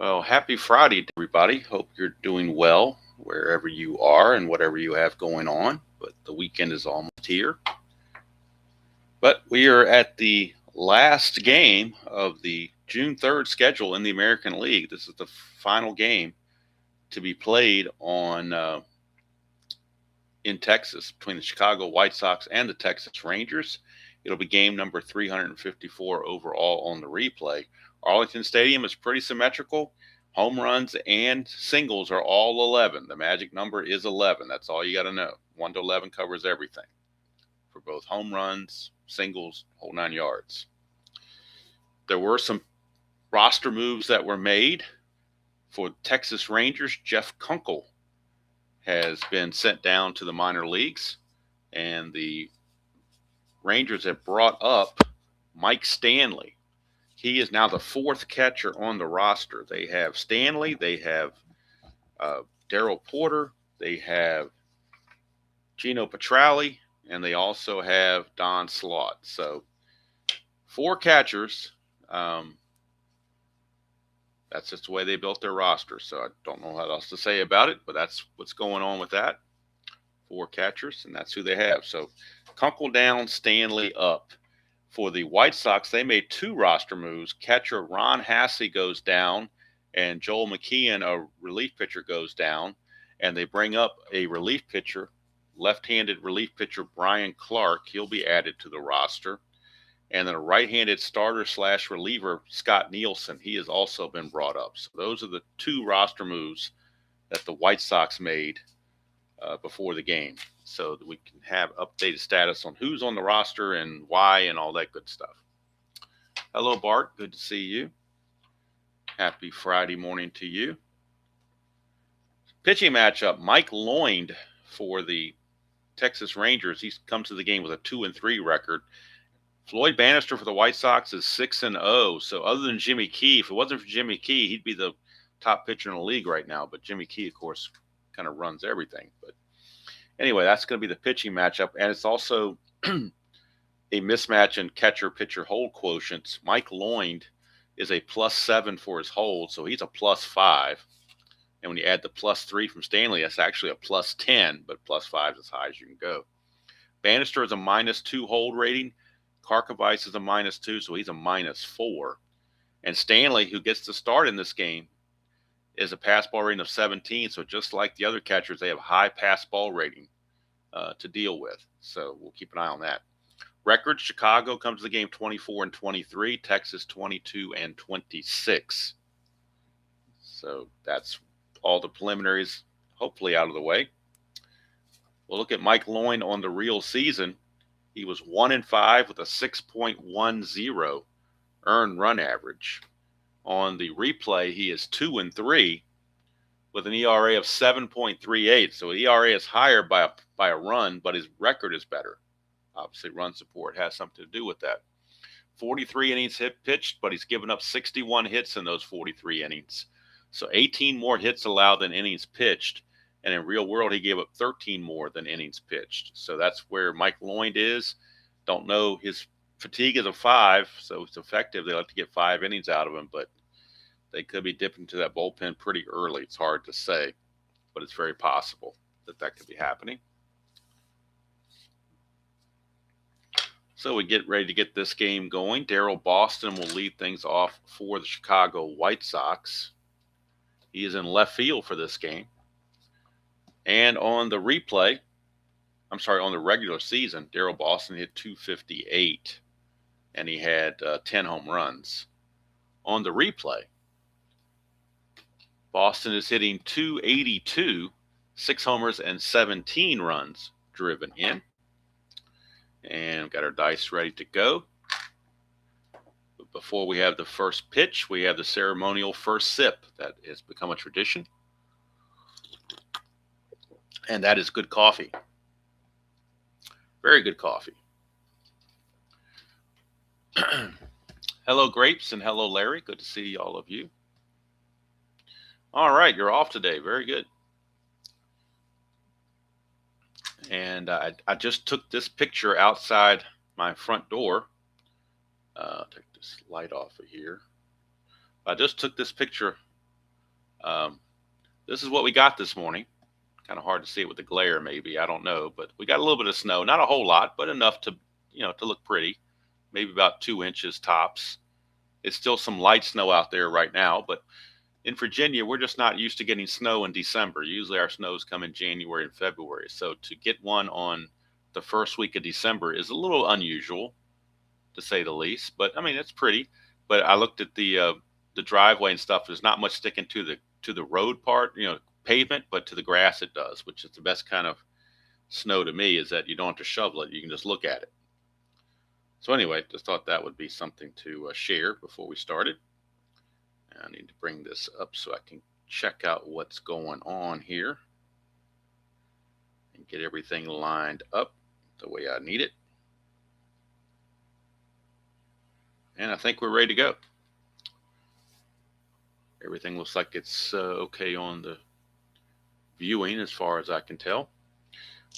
Well, happy Friday to everybody. Hope you're doing well wherever you are and whatever you have going on. But the weekend is almost here. But we are at the last game of the June 3rd schedule in the American League. This is the final game to be played on in Texas between the Chicago White Sox and the Texas Rangers. It'll be game number 354 overall on the replay. Arlington Stadium is pretty symmetrical. Home runs and singles are all 11. The magic number is 11. That's all you got to know. 1 to 11 covers everything for both home runs, singles, whole 9 yards. There were some roster moves that were made for Texas Rangers. Jeff Kunkel has been sent down to the minor leagues, and the Rangers have brought up Mike Stanley. He is now the 4th catcher on the roster. They have Stanley, they have Darryl Porter, they have Gino Petralli, and they also have Don Slott. So 4 catchers. That's just the way they built their roster. So I don't know what else to say about it, but that's what's going on with that. 4 catchers, and that's who they have. So Kunkel down, Stanley up. For the White Sox, they made 2 roster moves. Catcher Ron Hassey goes down, and Joel McKeon, a relief pitcher, goes down. And they bring up a relief pitcher, left-handed relief pitcher Brian Clark. He'll be added to the roster. And then a right-handed starter/reliever, Scott Nielsen. He has also been brought up. So those are the 2 roster moves that the White Sox made before the game, so that we can have updated status on who's on the roster and why and all that good stuff. Hello, Bart. Good to see you. Happy Friday morning to you. Pitching matchup, Mike Loynd for the Texas Rangers. He's come to the game with a 2-3 record. Floyd Bannister for the White Sox is 6-0. So other than Jimmy Key, if it wasn't for Jimmy Key, he'd be the top pitcher in the league right now. But Jimmy Key, of course, kind of runs everything. But anyway, that's going to be the pitching matchup, and it's also a mismatch in catcher-pitcher hold quotients. Mike Loynd is a +7 for his hold, so he's a +5. And when you add the +3 from Stanley, that's actually a +10, but +5 is as high as you can go. Bannister is a -2 hold rating. Karkovice is a -2, so he's a -4. And Stanley, who gets to start in this game, is a pass ball rating of 17. So just like the other catchers, they have high pass ball rating to deal with. So we'll keep an eye on that. Records, Chicago comes to the game 24-23, Texas 22-26. So that's all the preliminaries hopefully out of the way. We'll look at Mike Loynd on the real season. He was 1-5 with a 6.10 earned run average. On the replay, he is 2-3 with an ERA of 7.38. So ERA is higher by a run, but his record is better. Obviously, run support has something to do with that. 43 innings pitched, but he's given up 61 hits in those 43 innings. So 18 more hits allowed than innings pitched. And in real world, he gave up 13 more than innings pitched. So that's where Mike Loynd is. Don't know, his fatigue is a 5, so it's effective. They like to get 5 innings out of him, but they could be dipping into that bullpen pretty early. It's hard to say, but it's very possible that that could be happening. So we get ready to get this game going. Daryl Boston will lead things off for the Chicago White Sox. He is in left field for this game. And on the replay, on the regular season, Daryl Boston hit .258, and he had 10 home runs. On the replay, Boston is hitting .282, 6 homers and 17 runs driven in. And we've got our dice ready to go. But before we have the first pitch, we have the ceremonial first sip. That has become a tradition. And that is good coffee. Very good coffee. Hello, Grapes, and hello, Larry. Good to see all of you. All right, you're off today. Very good. And I just took this picture outside my front door. Take this light off of here. I just took this picture Um, this is what we got this morning. Kind of hard to see it with the glare, maybe. I don't know, but we got a little bit of snow. Not a whole lot, but enough to, to look pretty. Maybe about 2 inches tops. It's still some light snow out there right now, but in Virginia, we're just not used to getting snow in December. Usually our snows come in January and February. So to get one on the first week of December is a little unusual, to say the least. But I mean, it's pretty. But I looked at the driveway and stuff. There's not much sticking to the road part, pavement, but to the grass it does, which is the best kind of snow to me, is that you don't have to shovel it. You can just look at it. So anyway, just thought that would be something to share before we started. I need to bring this up so I can check out what's going on here and get everything lined up the way I need it. And I think we're ready to go. Everything looks like it's okay on the viewing as far as I can tell.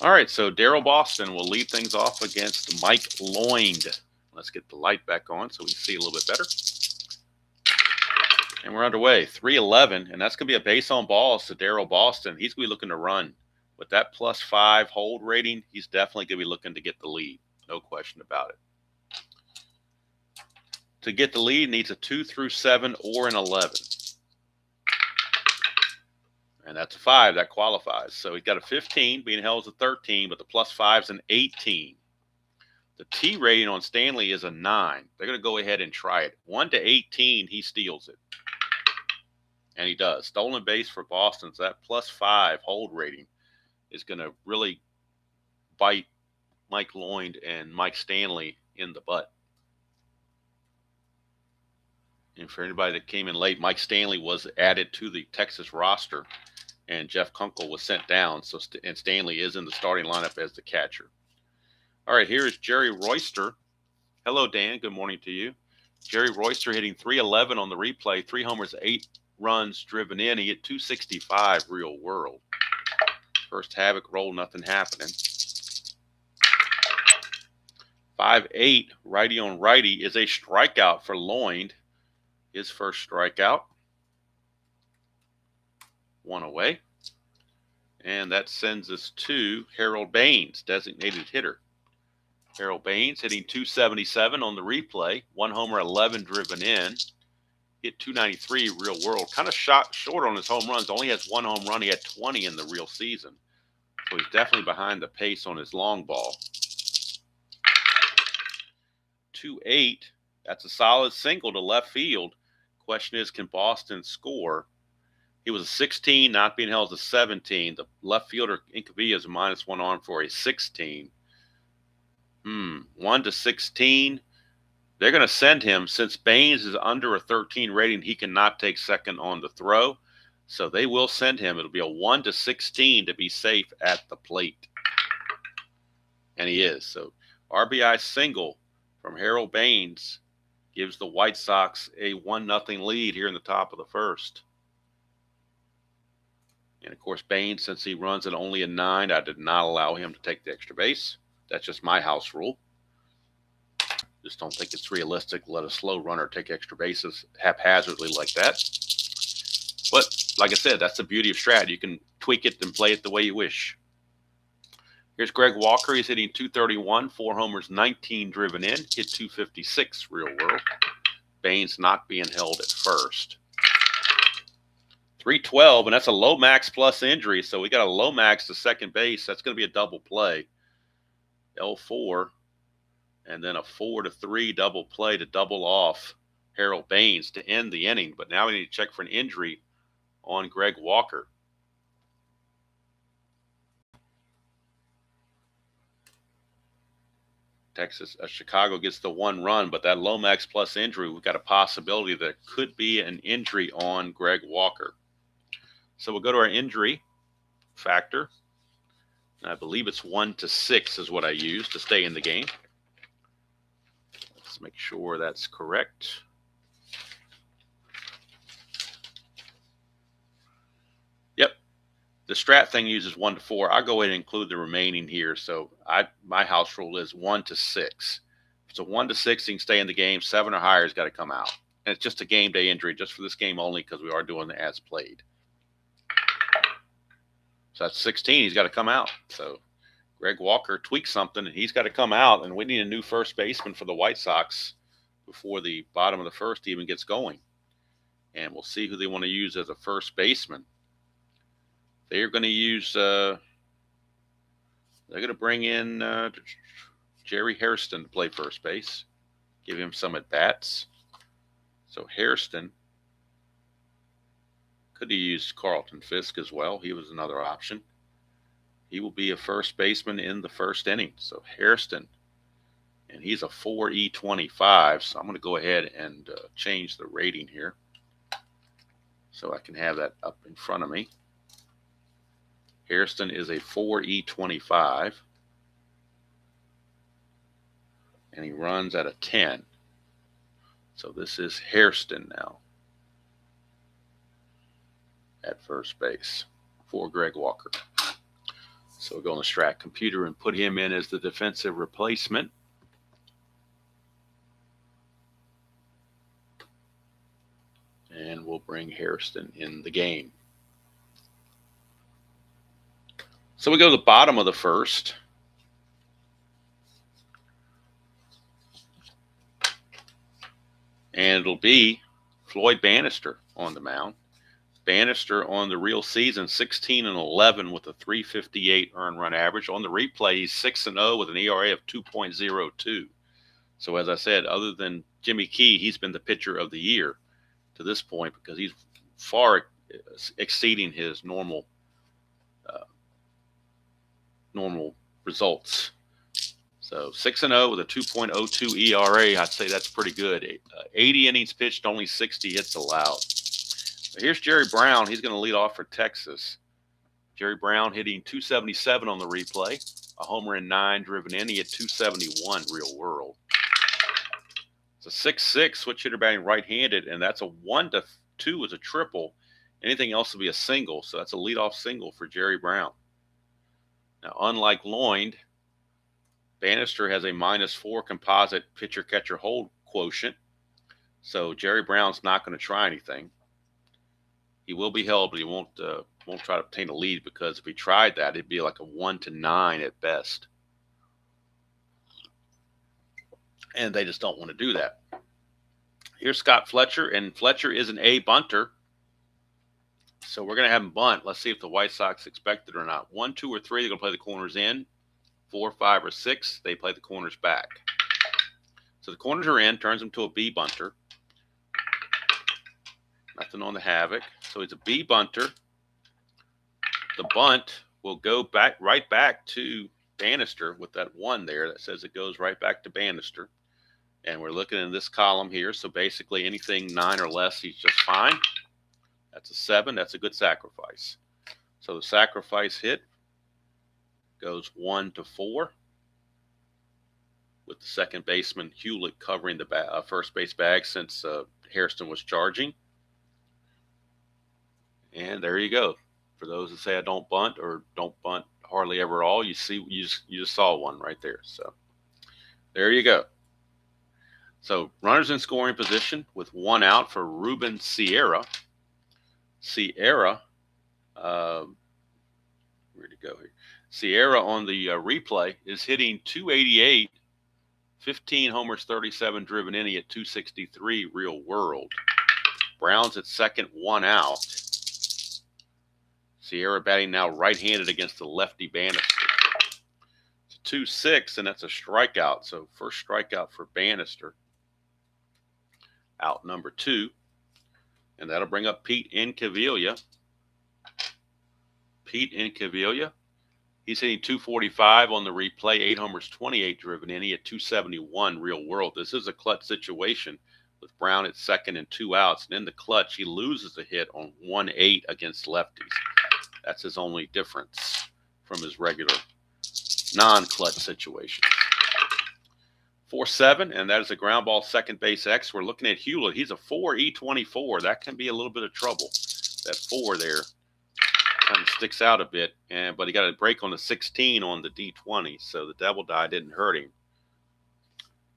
All right, so Daryl Boston will lead things off against Mike Loynd. Let's get the light back on so we can see a little bit better. And we're underway, 3-11, and that's going to be a base on balls to Daryl Boston. He's going to be looking to run. With that +5 hold rating, he's definitely going to be looking to get the lead. No question about it. To get the lead, needs a 2 through 7 or an 11. And that's a 5. That qualifies. So he's got a 15, being held as a 13, but the +5 is an 18. The T rating on Stanley is a 9. They're going to go ahead and try it. 1 to 18, he steals it. And he does. Stolen base for Boston. So that +5 hold rating is going to really bite Mike Loynd and Mike Stanley in the butt. And for anybody that came in late, Mike Stanley was added to the Texas roster, and Jeff Kunkel was sent down. So and Stanley is in the starting lineup as the catcher. All right, here is Jerry Royster. Hello, Dan. Good morning to you. Jerry Royster hitting .311 on the replay. 3 homers, 8 runs driven in. He hit .265 real world. First havoc roll, nothing happening. 5-8, righty on righty, is a strikeout for Loynd. His first strikeout. 1 away. And that sends us to Harold Baines, designated hitter. Harold Baines hitting .277 on the replay. 1 homer, 11 driven in. Hit .293 real world. Kind of shot short on his home runs. Only has 1 home run. He had 20 in the real season. So he's definitely behind the pace on his long ball. 2-8. That's a solid single to left field. Question is, can Boston score? He was a 16, not being held as a 17. The left fielder, Incavilla, is a -1 arm for a 16. 1 to 16. They're going to send him. Since Baines is under a 13 rating, he cannot take second on the throw. So they will send him. It'll be a 1 to 16 to be safe at the plate. And he is. So RBI single from Harold Baines gives the White Sox a 1-0 lead here in the top of the first. And, of course, Baines, since he runs at only a 9, I did not allow him to take the extra base. That's just my house rule. Just don't think it's realistic to let a slow runner take extra bases haphazardly like that. But, like I said, that's the beauty of Strat. You can tweak it and play it the way you wish. Here's Greg Walker. He's hitting .231, 4 homers, 19 driven in. Hit .256 real world. Baines not being held at first. 312, and that's a Lomax plus injury. So we got a Lomax to second base. That's going to be a double play. L4, and then a 4-3 double play to double off Harold Baines to end the inning. But now we need to check for an injury on Greg Walker. Chicago gets the 1 run, but that Lomax plus injury, we've got a possibility that could be an injury on Greg Walker. So we'll go to our injury factor. I believe it's 1 to 6 is what I use to stay in the game. Let's make sure that's correct. Yep. The Strat thing uses 1 to 4. I'll go ahead and include the remaining here. So my house rule is 1 to 6. If it's a 1 to 6, you can stay in the game. 7 or higher has got to come out. And it's just a game day injury, just for this game only, because we are doing the as played. So that's 16. He's got to come out. So Greg Walker tweaked something, and he's got to come out, and we need a new first baseman for the White Sox before the bottom of the first even gets going. And we'll see who they want to use as a first baseman. They're going to use, they're going to bring in Jerry Hairston to play first base, give him some at-bats. So Hairston could have used Carlton Fisk as well. He was another option. He will be a first baseman in the first inning. So Hairston, and he's a 4.25. So I'm going to go ahead and change the rating here so I can have that up in front of me. Hairston is a 4.25, and he runs at a 10. So this is Hairston now at first base for Greg Walker. So we'll go on the Strat computer and put him in as the defensive replacement. And we'll bring Hairston in the game. So we go to the bottom of the first. And it'll be Floyd Bannister on the mound. Bannister on the real season, 16-11 with a 3.58 earned run average. On the replay, he's 6-0 with an ERA of 2.02. So as I said, other than Jimmy Key, he's been the pitcher of the year to this point because he's far exceeding his normal results. So 6-0 with a 2.02 ERA, I'd say that's pretty good. 80 innings pitched, only 60 hits allowed. So here's Jerry Brown. He's going to lead off for Texas. Jerry Brown hitting 277 on the replay, a homer in 9 driven in. He hit 271 real world. It's a 6-6 switch hitter batting right-handed, and that's a 1-2 is a triple. Anything else will be a single, so that's a leadoff single for Jerry Brown. Now, unlike Loynd, Bannister has a -4 composite pitcher-catcher-hold quotient, so Jerry Brown's not going to try anything. He will be held, but he won't try to obtain a lead because if he tried that, it'd be like a 1-9 at best. And they just don't want to do that. Here's Scott Fletcher, and Fletcher is an A bunter. So we're going to have him bunt. Let's see if the White Sox expect it or not. 1, 2, or 3, they're going to play the corners in. 4, 5, or 6, they play the corners back. So the corners are in, turns him to a B bunter. Nothing on the havoc. So he's a B bunter. The bunt will go right back to Bannister with that 1 there that says it goes right back to Bannister. And we're looking in this column here. So basically anything 9 or less, he's just fine. That's a 7. That's a good sacrifice. So the sacrifice hit goes 1-4 with the second baseman Hewlett covering the first base bag since Hairston was charging. And there you go. For those that say I don't bunt or don't bunt hardly ever at all, you just saw one right there. So there you go. So runners in scoring position with 1 out for Ruben Sierra. Sierra, where'd it go here? Sierra on the replay is hitting 288, 15 homers, 37 driven in. He at 263 real world. Brown's at second, 1 out. Sierra batting now right-handed against the lefty Bannister. It's a 2-6, and that's a strikeout. So first strikeout for Bannister. Out number 2. And that'll bring up Pete Incaviglia. Pete Incaviglia. He's hitting 245 on the replay, 8 homers, 28 driven in. He had 271 real world. This is a clutch situation with Brown at second and 2 outs. And in the clutch, he loses a hit on 1-8 against lefties. That's his only difference from his regular non-clutch situation. 4-7, and that is a ground ball second base X. We're looking at Hewlett. He's a 4.24. That can be a little bit of trouble. That 4 there kind of sticks out a bit, but he got a break on the 16 on the D20, so the double die didn't hurt him.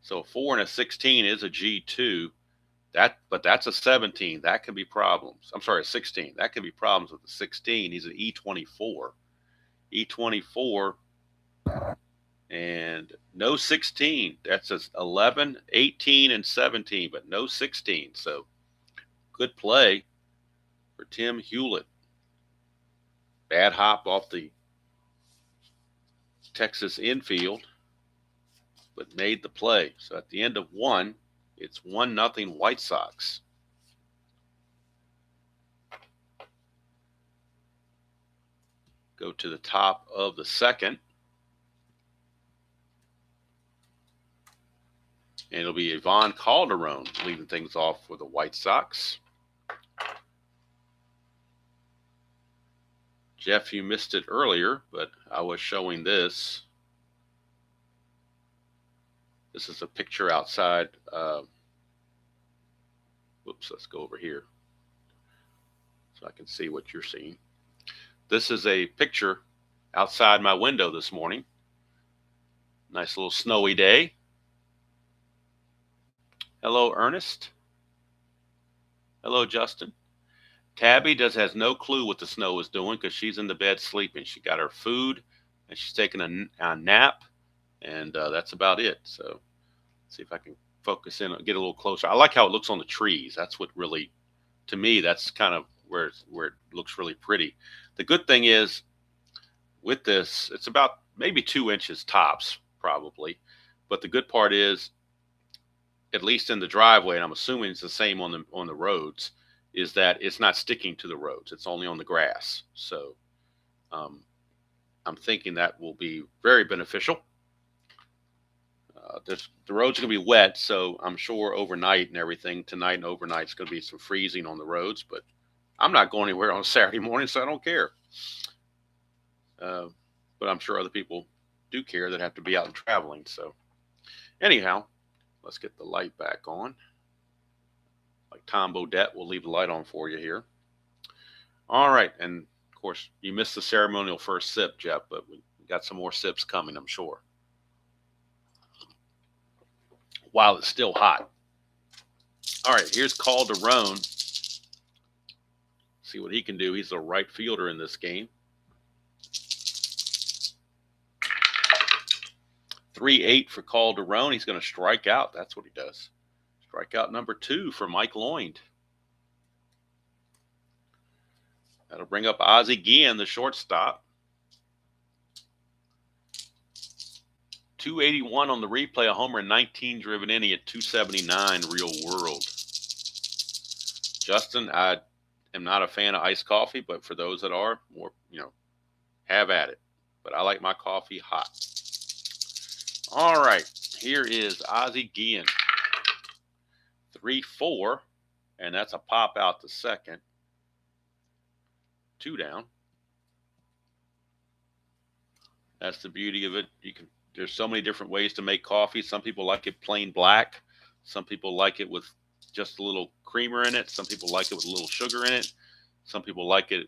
So a 4 and a 16 is a G2. But that's a 17. That could be problems. I'm sorry, a 16. That could be problems with the 16. He's an E24. E24 and no 16. That's a 11, 18, and 17, but no 16. So good play for Tim Hewlett. Bad hop off the Texas infield, but made the play. So at the end of one, it's 1-0 White Sox. Go to the top of the second. And it'll be Ivan Calderon leading things off for the White Sox. Jeff, you missed it earlier, but I was showing this. This is a picture outside. Whoops, let's go over here so I can see what you're seeing. This is a picture outside my window this morning. Nice little snowy day. Hello, Ernest. Hello, Justin. Tabby has no clue what the snow is doing because she's in the bed sleeping. She got her food and she's taking a nap, and that's about it. So see if I can focus in, get a little closer. I like how it looks on the trees. That's what really, to me, that's kind of where it looks really pretty. The good thing is with this, it's about maybe 2 inches tops probably. But the good part is, at least in the driveway, and I'm assuming it's the same on the roads, is that it's not sticking to the roads. It's only on the grass. So I'm thinking that will be very beneficial. The roads are going to be wet, so I'm sure overnight and everything, tonight and overnight, it's going to be some freezing on the roads. But I'm not going anywhere on Saturday morning, so I don't care. But I'm sure other people do care that have to be out and traveling. So anyhow, let's get the light back on. Like Tom Bodette, we'll leave the light on for you here. All right. And of course, you missed the ceremonial first sip, Jeff, but we got some more sips coming, I'm sure. While it's still hot. All right. Here's Calderon. See what he can do. He's a right fielder in this game. 3-8 for Calderon. He's going to strike out. That's what he does. Strikeout number 2 for Mike Loynd. That'll bring up Ozzie Guillen, the shortstop. 281 on the replay, a homer and 19 driven in. He at 279 real world. Justin, I am not a fan of iced coffee, but for those that are, more, have at it. But I like my coffee hot. All right, here is Ozzie Guillen. 3-4, and that's a pop out to second. 2 down. That's the beauty of it. There's so many different ways to make coffee. Some people like it plain black. Some people like it with just a little creamer in it. Some people like it with a little sugar in it. Some people like it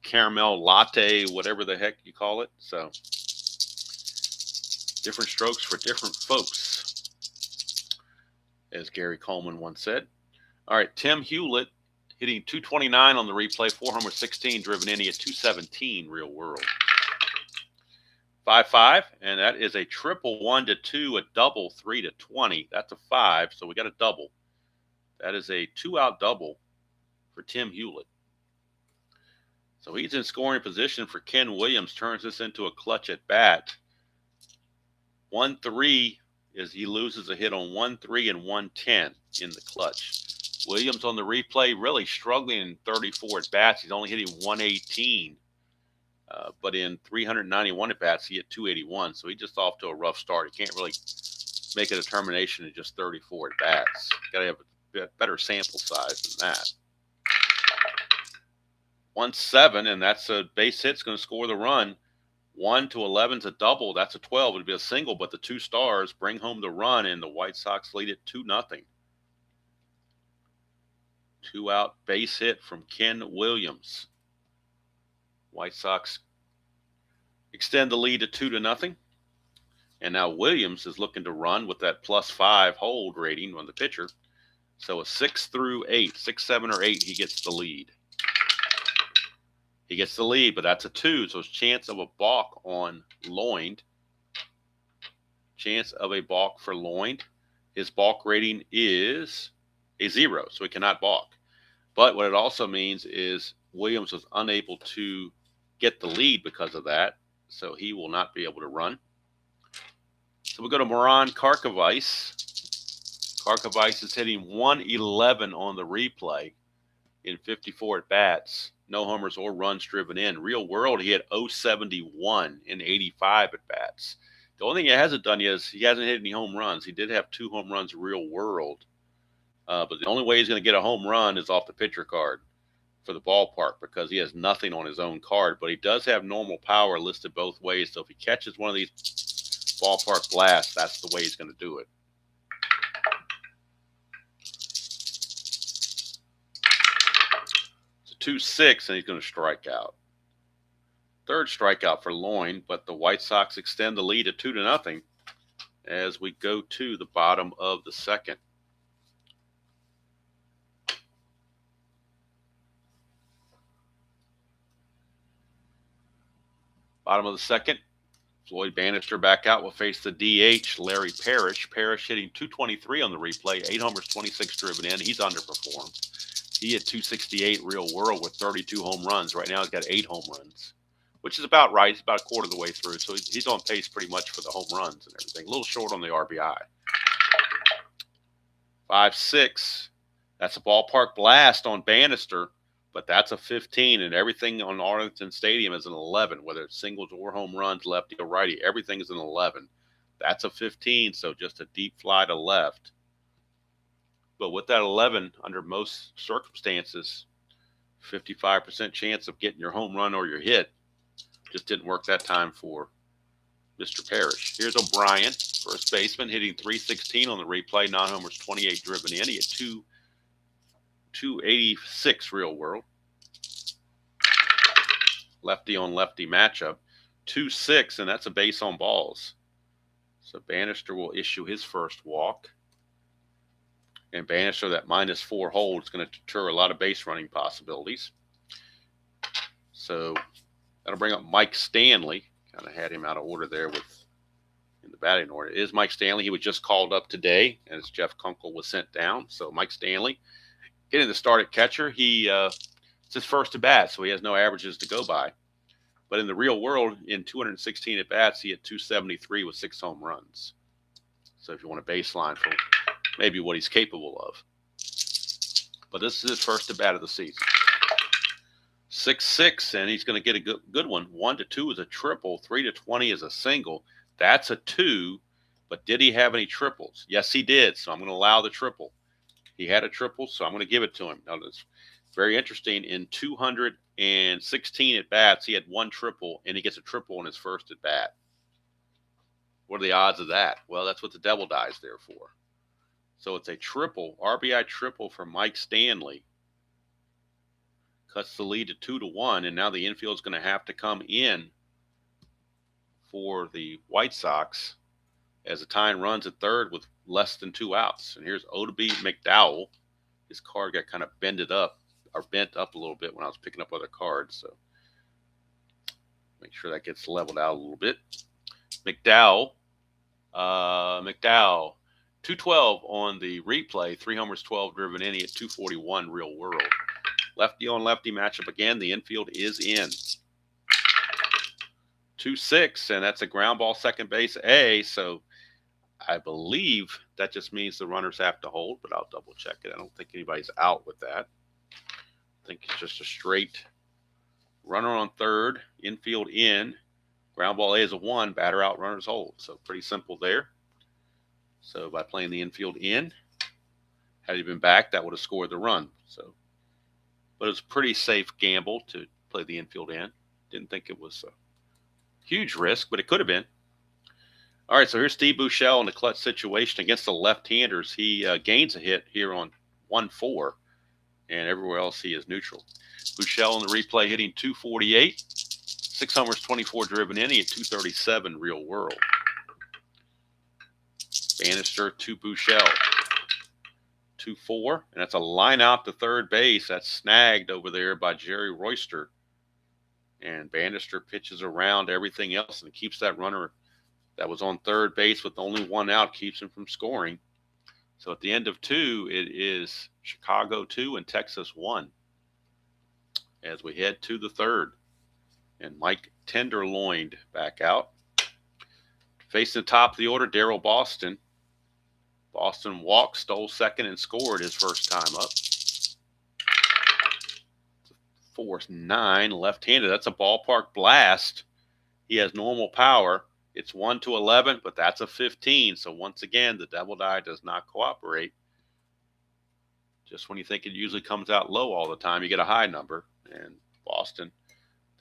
caramel latte, whatever the heck you call it. So different strokes for different folks, as Gary Coleman once said. All right, Tim Hewlett hitting 229 on the replay, 4 homers, 16 driven in. He at 217 real world. 5-5, and that is a triple 1-2, a double 3-20. That's a 5, so we got a double. That is a 2-out double for Tim Hewlett. So he's in scoring position for Ken Williams. Turns this into a clutch at bat. 1-3 is he loses a hit on 1-3 and 110 in the clutch. Williams on the replay really struggling in 34 at bats. He's only hitting 118. But in 391 at bats, he hit 281. So he just off to a rough start. He can't really make a determination in just 34 at bats. Got to have a better sample size than that. 1-7, and that's a base hit's going to score the run. 1-11 is a double. That's a 12. It'd be a single, but the 2 stars bring home the run, and the White Sox lead it 2-0. 2-out base hit from Ken Williams. White Sox extend the lead to 2-0. And now Williams is looking to run with that +5 hold rating on the pitcher. So a 6 through 8, 6, 7, or 8, he gets the lead. He gets the lead, but that's a 2, so his chance of a balk on Loind. Chance of a balk for Loind. His balk rating is a 0, so he cannot balk. But what it also means is Williams was unable to get the lead because of that, so he will not be able to run. So we go to Moran Karkovice. Karkovice is hitting 111 on the replay in 54 at-bats. No homers or runs driven in. Real world, he had 071 in 85 at-bats. The only thing he hasn't done yet is he hasn't hit any home runs. He did have 2 home runs real world. But the only way he's going to get a home run is off the pitcher card for the ballpark because he has nothing on his own card. But he does have normal power listed both ways. So if he catches one of these ballpark blasts, that's the way he's going to do it. It's a 2-6, and he's going to strike out. Third strikeout for Loind, but the White Sox extend the lead at 2-0 as we go to the bottom of the second. Bottom of the second, Floyd Bannister back out will face the DH, Larry Parrish. Parrish hitting 223 on the replay, 8 homers, 26 driven in. He's underperformed. He had 268 real world with 32 home runs. Right now he's got 8 home runs, which is about right. He's about a quarter of the way through, so he's on pace pretty much for the home runs and everything. A little short on the RBI. 5-6. That's a ballpark blast on Bannister, but that's a 15, and everything on Arlington Stadium is an 11, whether it's singles or home runs, lefty or righty. Everything is an 11. That's a 15, so just a deep fly to left. But with that 11, under most circumstances, 55% chance of getting your home run or your hit. Just didn't work that time for Mr. Parrish. Here's O'Brien, first baseman, hitting 316 on the replay, 9 homers, 28 driven in. He had 286 real world. Lefty on lefty matchup. 2-6, and that's a base on balls. So Bannister will issue his first walk. And Bannister, that -4 hold is going to deter a lot of base running possibilities. So that'll bring up Mike Stanley. Kind of had him out of order there in the batting order. It is Mike Stanley. He was just called up today as Jeff Kunkel was sent down. So Mike Stanley getting the start at catcher. It's his first at bat, so he has no averages to go by. But in the real world, in 216 at bats, he had 273 with 6 home runs. So if you want a baseline for maybe what he's capable of. But this is his first at bat of the season. 6-6, and he's going to get a good one. 1-2 is a triple. 3-20 is a single. That's a 2. But did he have any triples? Yes, he did. So I'm going to allow the triple. He had a triple, so I'm going to give it to him. Now, it's very interesting. In 216 at bats, he had 1 triple, and he gets a triple in his first at bat. What are the odds of that? Well, that's what the devil dies there for. So it's a triple, RBI triple for Mike Stanley. Cuts the lead to 2-1, and now the infield is going to have to come in for the White Sox as the tying runs at third with less than 2 outs. And here's Oddibe McDowell. His card got kind of bent up a little bit when I was picking up other cards. So make sure that gets leveled out a little bit. McDowell, 212 on the replay, 3 homers, 12 driven in. He had 241 real world. Lefty on lefty matchup again. The infield is in. 2-6, and that's a ground ball second base A. So I believe that just means the runners have to hold, but I'll double check it. I don't think anybody's out with that. I think it's just a straight runner on third, infield in. Ground ball A is a 1, batter out, runners hold. So pretty simple there. So by playing the infield in, had he been back, that would have scored the run. So, but it was a pretty safe gamble to play the infield in. Didn't think it was a huge risk, but it could have been. All right, so here's Steve Buechele in the clutch situation against the left-handers. He gains a hit here on 1-4, and everywhere else he is neutral. Buechele in the replay hitting 248, 6 homers, 24 driven in. He had 237 real world. Bannister to Buechele. 2-4, and that's a line out to third base. That's snagged over there by Jerry Royster. And Bannister pitches around everything else and keeps that runner that was on third base with only one out, keeps him from scoring. So at the end of 2, it is Chicago 2 and Texas 1 as we head to the third. And Mike Tenderloin back out. Facing the top of the order, Darrell Boston. Boston walked, stole second, and scored his first time up. 4-9, left-handed. That's a ballpark blast. He has normal power. It's 1-11, but that's a 15. So once again, the double die does not cooperate. Just when you think it usually comes out low all the time, you get a high number. And Boston,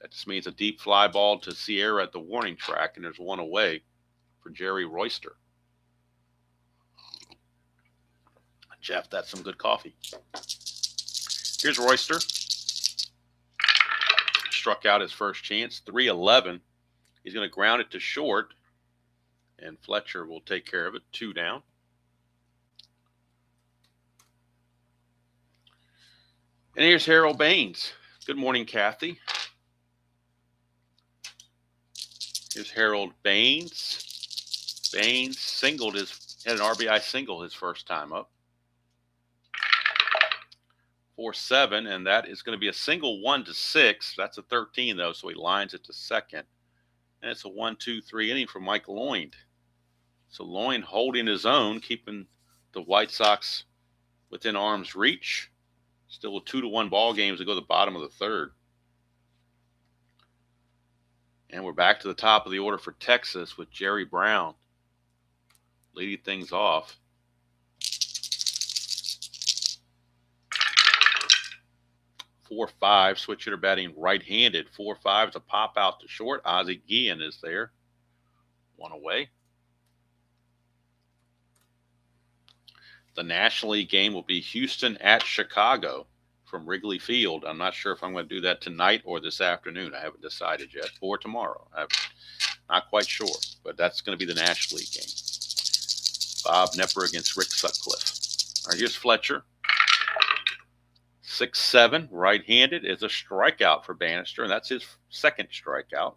that just means a deep fly ball to Sierra at the warning track, and there's one away for Jerry Royster. Jeff, that's some good coffee. Here's Royster. Struck out his first chance, 3-11. He's going to ground it to short, and Fletcher will take care of it, 2 down. And here's Harold Baines. Good morning, Kathy. Here's Harold Baines. Baines had an RBI single his first time up. 4-7, and that is going to be a single 1-6. That's a 13, though, so he lines it to second. And it's a 1-2-3 inning for Mike Loynd. So Loynd holding his own, keeping the White Sox within arm's reach. Still a 2-1 ball game to go to the bottom of the third. And we're back to the top of the order for Texas with Jerry Brown leading things off. 4-5, switch hitter batting right-handed. 4-5 is a pop out to short. Ozzie Guillen is there. One away. The National League game will be Houston at Chicago from Wrigley Field. I'm not sure if I'm going to do that tonight or this afternoon. I haven't decided yet. Or tomorrow. I'm not quite sure. But that's going to be the National League game. Bob Knepper against Rick Sutcliffe. All right, here's Fletcher. 6-7, right-handed, is a strikeout for Bannister, and that's his second strikeout.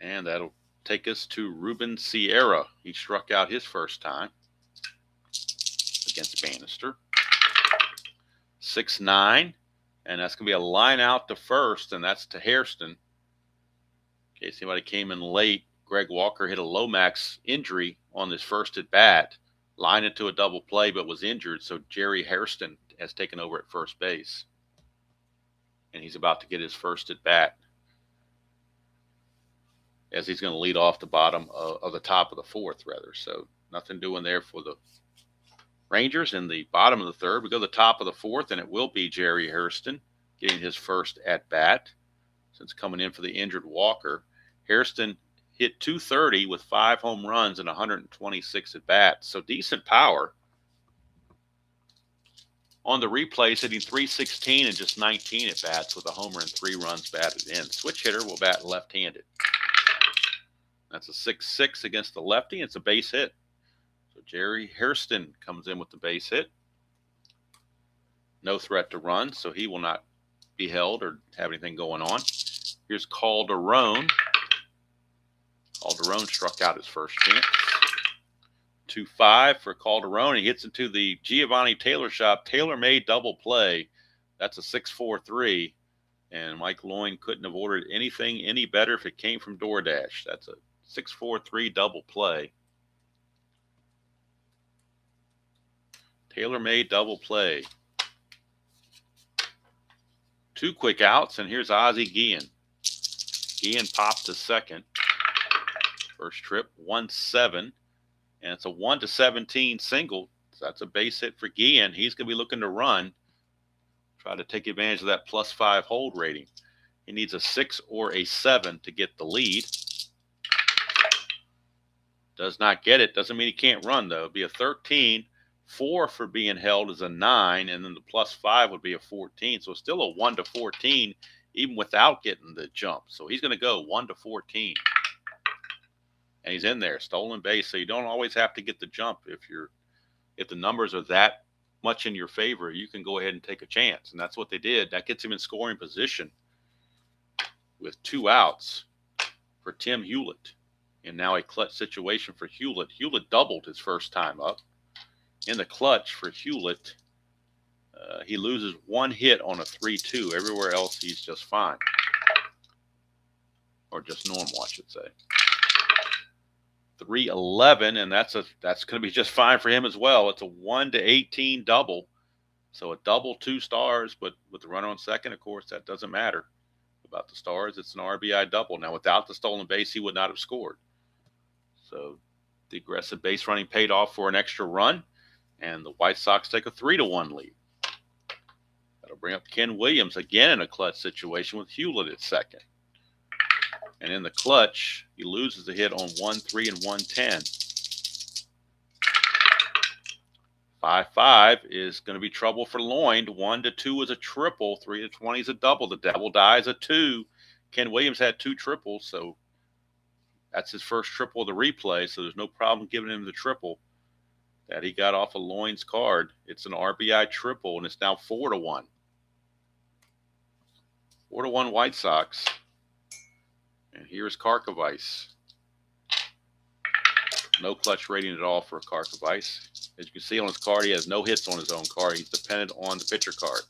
And that'll take us to Ruben Sierra. He struck out his first time against Bannister. 6-9, and that's going to be a line out to first, and that's to Hairston. In case anybody came in late, Greg Walker hit a Lomax injury on his first at bat. Line into a double play, but was injured, so Jerry Hairston has taken over at first base. And he's about to get his first at bat as he's going to lead off the bottom of the top of the fourth, rather. So nothing doing there for the Rangers in the bottom of the third. We go to the top of the fourth, and it will be Jerry Hairston getting his first at bat since coming in for the injured Walker. Hairston hit .230 with 5 home runs and 126 at bats. So decent power. On the replays, hitting .316 and just 19 at bats with a homer and 3 runs batted in. Switch hitter will bat left-handed. That's a 6-6 against the lefty. It's a base hit. So Jerry Hairston comes in with the base hit. No threat to run, so he will not be held or have anything going on. Here's Calderon. Calderon struck out his first chance. 2-5 for Calderon. He hits into the Giovanni Taylor shop. Tailor-made double play. That's a 6-4-3. And Mike Loynd couldn't have ordered anything any better if it came from DoorDash. That's a 6-4-3 double play. Tailor-made double play. 2 quick outs, and here's Ozzie Guillen. Guillen popped to second. First trip, 1-7, and it's a 1-17 single. So that's a base hit for Guillen. He's going to be looking to run, try to take advantage of that +5 hold rating. He needs a 6 or a 7 to get the lead. Does not get it. Doesn't mean he can't run, though. It'd be a 13. 4 for being held is a 9, and then the +5 would be a 14. So it's still a 1-14, even without getting the jump. So he's going to go 1-14. and he's in there, stolen base. So you don't always have to get the jump. If the numbers are that much in your favor, you can go ahead and take a chance, and that's what they did. That gets him in scoring position with 2 outs for Tim Hewlett, and now a clutch situation for Hewlett. Hewlett doubled his first time up. In the clutch for Hewlett, he loses 1 hit on a 3-2. Everywhere else, he's just fine, or just normal, I should say. 311, and that's going to be just fine for him as well. It's a 1-18 double, so a double 2 stars, but with the runner on second, of course, that doesn't matter about the stars. It's an RBI double. Now, without the stolen base, he would not have scored. So the aggressive base running paid off for an extra run, and the White Sox take a 3-1 lead. That'll bring up Ken Williams again in a clutch situation with Hewlett at second. And in the clutch, he loses a hit on 1-3 and 110. 5-5 is going to be trouble for Lloyd. 1-2 is a triple. 3-20 is a double. The double dies a 2. Ken Williams had 2 triples, so that's his first triple of the replay. So there's no problem giving him the triple that he got off of Lloyd's card. It's an RBI triple, and it's now 4-1. 4-1 White Sox. And here's Karkovice. No clutch rating at all for Karkovice. As you can see on his card, he has no hits on his own card. He's dependent on the pitcher card.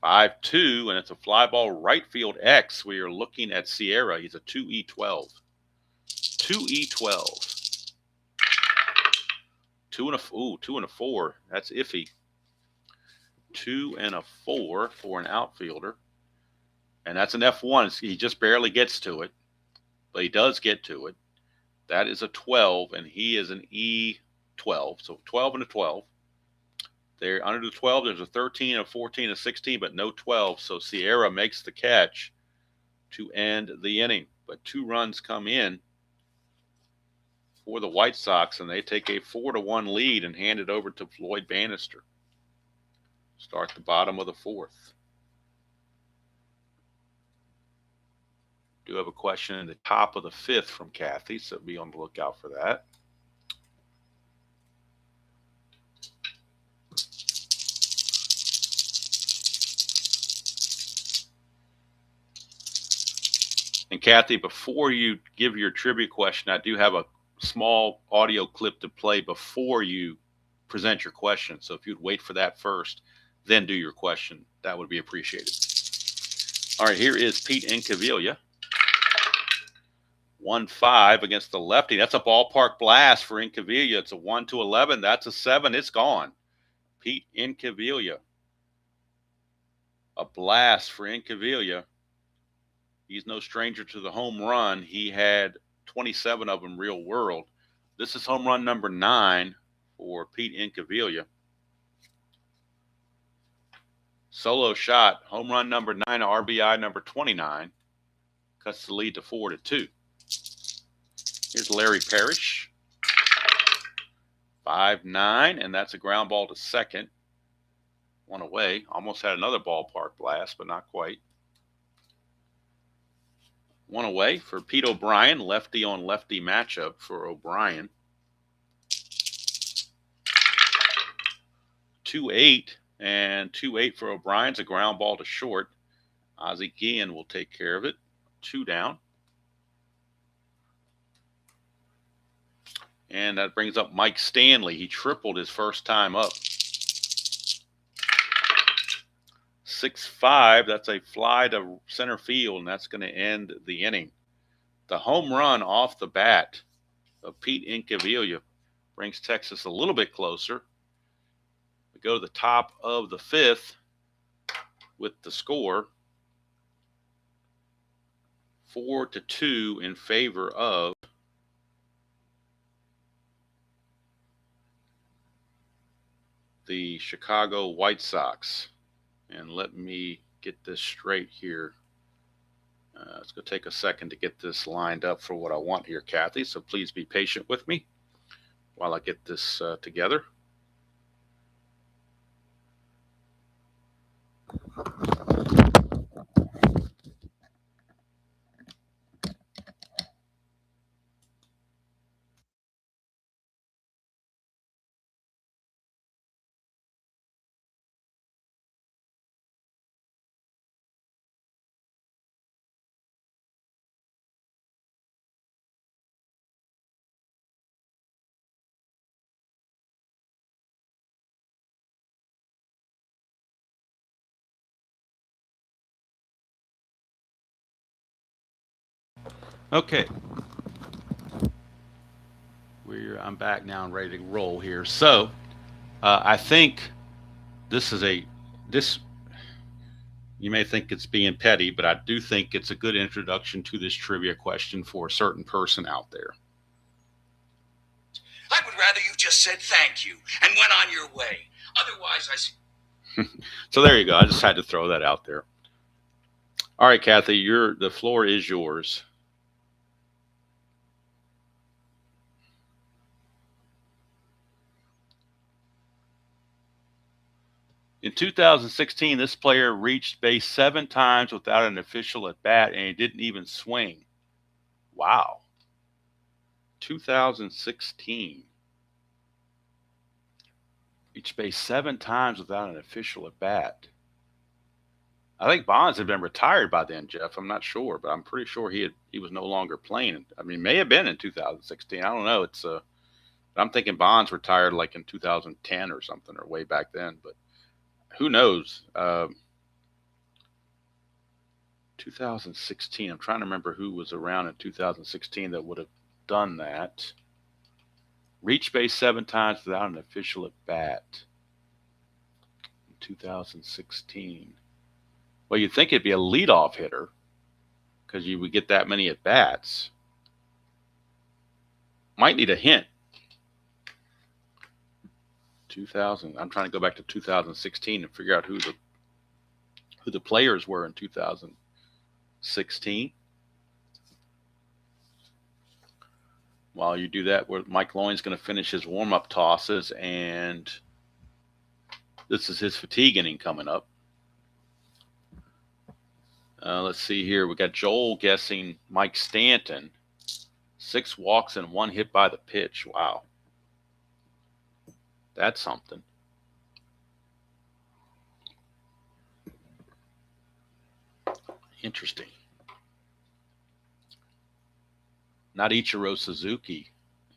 5-2, and it's a fly ball right field X. We are looking at Sierra. He's a 2E12. 2E12. 2 and a 4. That's iffy. 2 and a 4 for an outfielder. And that's an F1. He just barely gets to it, but he does get to it. That is a 12, and he is an E12. So 12 and a 12. There under the 12, there's a 13, a 14, a 16, but no 12. So Sierra makes the catch to end the inning. But 2 runs come in for the White Sox, and they take a 4-1 lead and hand it over to Floyd Bannister. Start the bottom of the 4th. Do have a question in the top of the 5th from Kathy, so be on the lookout for that. And Kathy, before you give your trivia question, I do have a small audio clip to play before you present your question. So if you'd wait for that first, then do your question, that would be appreciated. All right, here is Pete Incaviglia. 1-5 against the lefty. That's a ballpark blast for Incaviglia. It's a 1-11. That's a 7. It's gone. Pete Incaviglia. A blast for Incaviglia. He's no stranger to the home run. He had 27 of them real world. This is home run number 9 for Pete Incaviglia. Solo shot, home run number 9, RBI number 29. Cuts the lead to 4-2. Here's Larry Parrish. 5-9, and that's a ground ball to second. 1 away. Almost had another ballpark blast, but not quite. 1 away for Pete O'Brien. Lefty on lefty matchup for O'Brien. 2-8, and 2-8 for O'Brien's a ground ball to short. Ozzie Guillen will take care of it. 2 down. And that brings up Mike Stanley. He tripled his first time up. 6-5. That's a fly to center field, and that's going to end the inning. The home run off the bat of Pete Incaviglia brings Texas a little bit closer. We go to the top of the 5th with the score 4-2 in favor of the Chicago White Sox. And let me get this straight here. It's going to take a second to get this lined up for what I want here, Kathy. So please be patient with me while I get this together. Okay, I'm back now and ready to roll here. So I think this is this. You may think it's being petty, but I do think it's a good introduction to this trivia question for a certain person out there. I would rather you just said thank you and went on your way. Otherwise, So there you go. I just had to throw that out there. All right, Kathy, the floor is yours. In 2016, this player reached base 7 times without an official at bat, and he didn't even swing. Wow. 2016. Reached base 7 times without an official at bat. I think Bonds had been retired by then, Jeff. I'm not sure, but I'm pretty sure he was no longer playing. I mean, may have been in 2016. I don't know. I'm thinking Bonds retired like in 2010 or something, or way back then. But who knows? 2016. I'm trying to remember who was around in 2016 that would have done that. Reached base 7 times without an official at bat. In 2016. Well, you'd think it'd be a leadoff hitter because you would get that many at bats. Might need a hint. 2000. I'm trying to go back to 2016 and figure out who the players were in 2016. While you do that, Mike Loyne's going to finish his warm-up tosses, and this is his fatigue inning coming up. Let's see here. We got Joel guessing Mike Stanton. 6 walks and 1 hit by the pitch. Wow. That's something. Interesting. Not Ichiro Suzuki,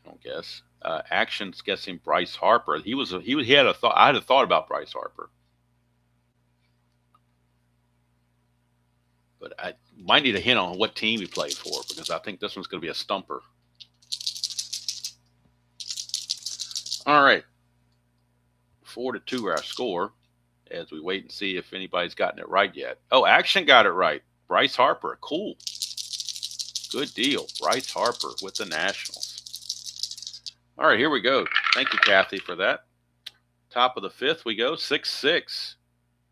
I don't guess. Action's guessing Bryce Harper. I had a thought about Bryce Harper. But I might need a hint on what team he played for, because I think this one's going to be a stumper. All right. 4-2 our score as we wait and see if anybody's gotten it right yet. Oh, Action got it right. Bryce Harper. Cool. Good deal. Bryce Harper with the Nationals. All right, here we go. Thank you, Kathy, for that. Top of the 5th we go. 6-6.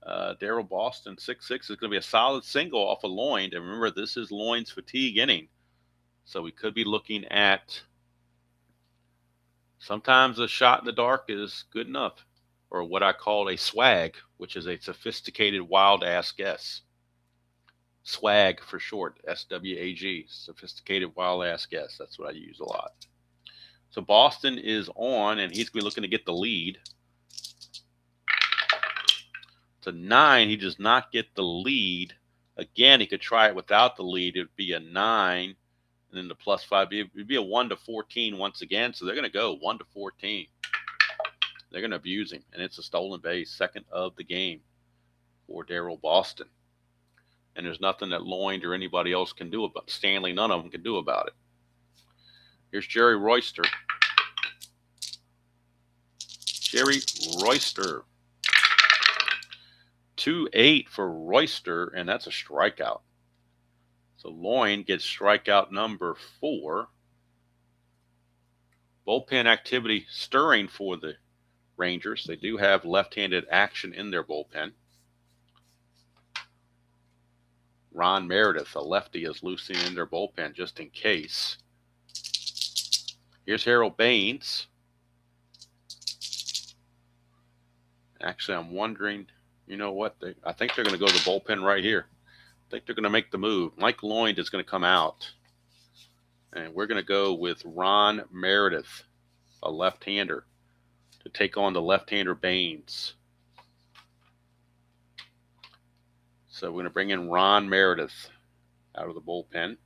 Daryl Boston, 6-6 is going to be a solid single off of Loyne. And remember, this is Loyne's fatigue inning. So we could be looking at sometimes a shot in the dark is good enough, or what I call a swag, which is a sophisticated wild-ass guess. Swag for short, SWAG, sophisticated wild-ass guess. That's what I use a lot. So Boston is on, and he's going to be looking to get the lead. To 9, he does not get the lead. Again, he could try it without the lead. It would be a 9, and then the +5. It would be a 1-14 once again. So they're going to go 1-14. They're going to abuse him, and it's a stolen base, second of the game for Daryl Boston. And there's nothing that Loyne or anybody else can do about it. Stanley, none of them can do about it. Here's Jerry Royster. Jerry Royster. 2-8 for Royster, and that's a strikeout. So Loyne gets strikeout number 4. Bullpen activity stirring for the Rangers. They do have left-handed action in their bullpen. Ron Meredith, a lefty, is loosening in their bullpen just in case. Here's Harold Baines. Actually, I'm wondering, you know what? I think they're going to go to the bullpen right here. I think they're going to make the move. Mike Loyne is going to come out. And we're going to go with Ron Meredith, a left-hander, to take on the left-hander Baines. So we're going to bring in Ron Meredith out of the bullpen.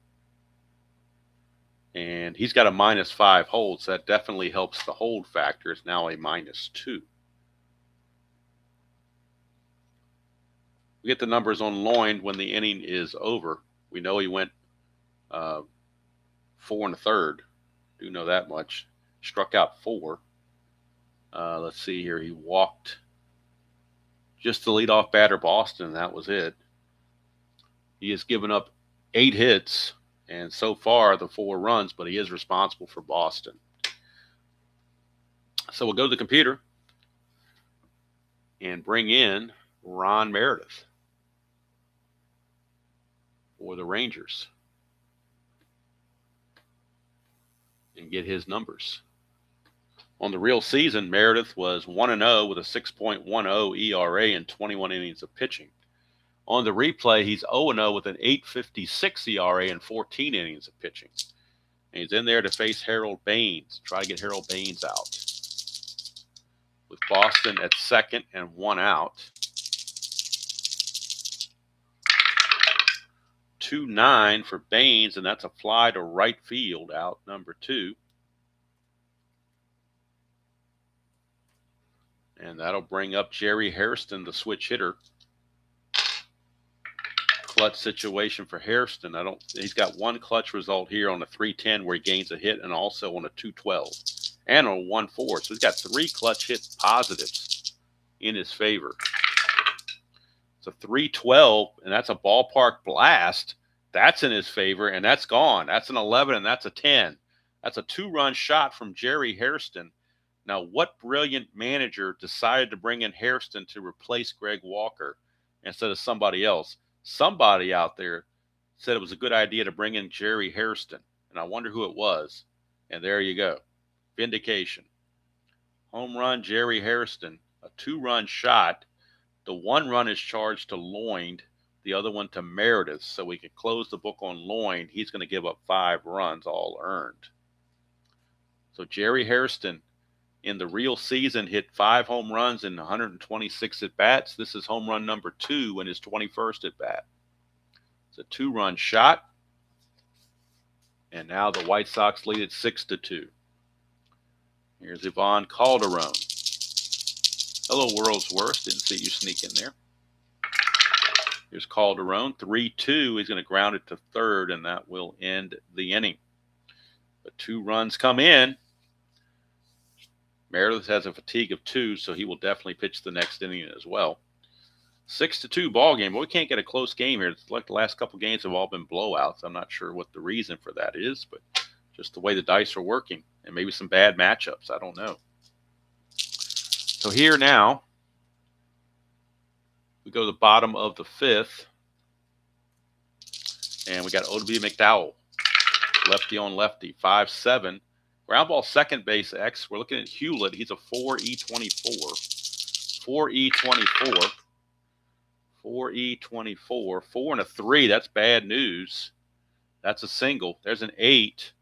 And he's got a -5 hold, so that definitely helps the hold factor. It's now a -2. We get the numbers on Loyne when the inning is over. We know he went 4 1/3. Do know that much. Struck out 4. Let's see here. He walked just the leadoff batter, Boston, and that was it. He has given up 8 hits, and so far the 4 runs, but he is responsible for Boston. So we'll go to the computer and bring in Ron Meredith for the Rangers and get his numbers. On the real season, Meredith was 1-0 with a 6.10 ERA and 21 innings of pitching. On the replay, he's 0-0 with an 8.56 ERA and 14 innings of pitching. And he's in there to face Harold Baines, try to get Harold Baines out. With Boston at second and 1 out. 2-9 for Baines, and that's a fly to right field, out number 2. And that'll bring up Jerry Hairston, the switch hitter. Clutch situation for Hairston. He's got one clutch result here on a 310 where he gains a hit, and also on a 212 and on a 1-4. So he's got 3 clutch hit positives in his favor. It's a 312, and that's a ballpark blast. That's in his favor, and that's gone. That's an 11, and that's a 10. That's a 2-run shot from Jerry Hairston. Now, what brilliant manager decided to bring in Hairston to replace Greg Walker instead of somebody else? Somebody out there said it was a good idea to bring in Jerry Hairston, and I wonder who it was. And there you go. Vindication. Home run, Jerry Hairston. A 2-run shot. The 1 run is charged to Lloyd, the other one to Meredith, so we can close the book on Lloyd. He's going to give up 5 runs, all earned. So Jerry Hairston, in the real season, hit 5 home runs in 126 at-bats. This is home run number 2 in his 21st at-bat. It's a 2-run shot. And now the White Sox lead at 6-2. Here's Ivan Calderon. Hello, world's worst. Didn't see you sneak in there. Here's Calderon. 3-2. He's going to ground it to third, and that will end the inning. But 2 runs come in. Meredith has a fatigue of 2, so he will definitely pitch the next inning as well. 6-2 ball game. But we can't get a close game here. It's like the last couple games have all been blowouts. I'm not sure what the reason for that is, but just the way the dice are working, and maybe some bad matchups. I don't know. So here now, we go to the bottom of the 5th, and we got Odie McDowell, lefty on lefty, 5-7. Ground ball second base X. We're looking at Hewlett. He's a 4E24. 4E24. 4E24. 4 and a 3. That's bad news. That's a single. There's an 8.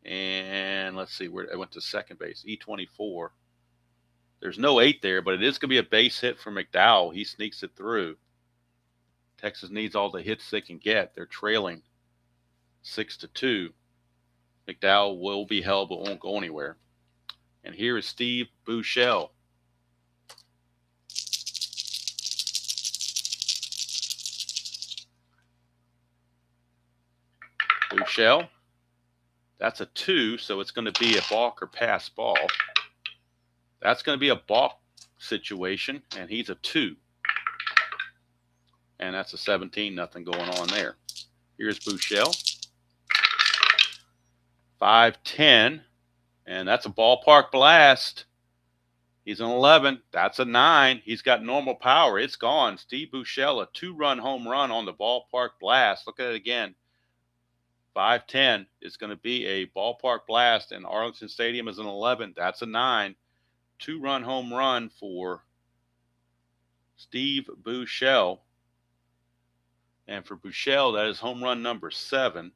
And let's see where I went to second base. E24. There's no 8 there, but it is going to be a base hit for McDowell. He sneaks it through. Texas needs all the hits they can get. They're trailing 6-2. McDowell will be held but won't go anywhere. And here is Steve Buechele. Buechele. That's a 2, so it's going to be a balk or pass ball. That's going to be a balk situation, and he's a 2. And that's a 17-0 going on there. Here's Buechele. 5-10, and that's a ballpark blast. He's an 11. That's a 9. He's got normal power. It's gone. Steve Buechele, a 2-run home run on the ballpark blast. Look at it again. 5-10 is going to be a ballpark blast, and Arlington Stadium is an 11. That's a 9. 2-run home run for Steve Buechele. And for Buechele, that is home run number 7.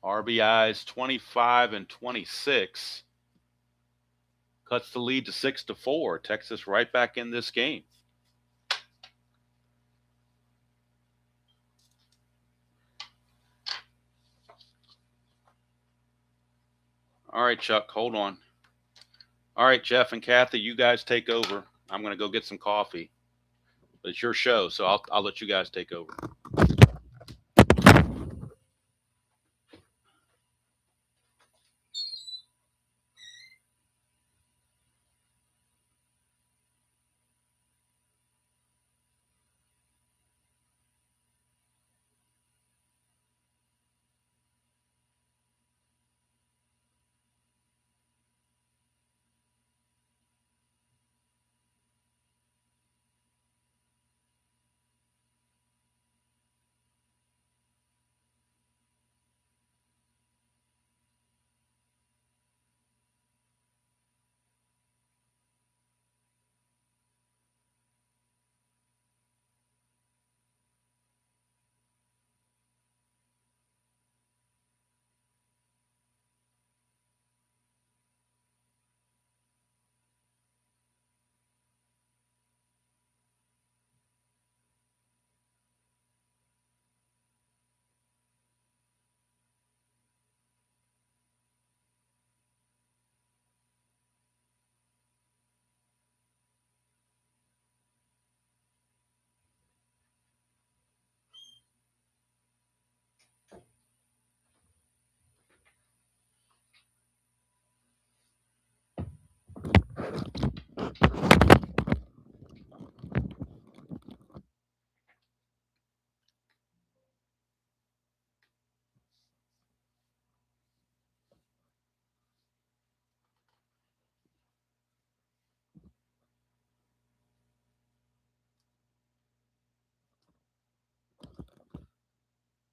RBIs 25 and 26. Cuts the lead to 6-4. Texas right back in this game. All right, Chuck, hold on. All right, Jeff and Kathy, you guys take over. I'm going to go get some coffee. But it's your show, so I'll let you guys take over.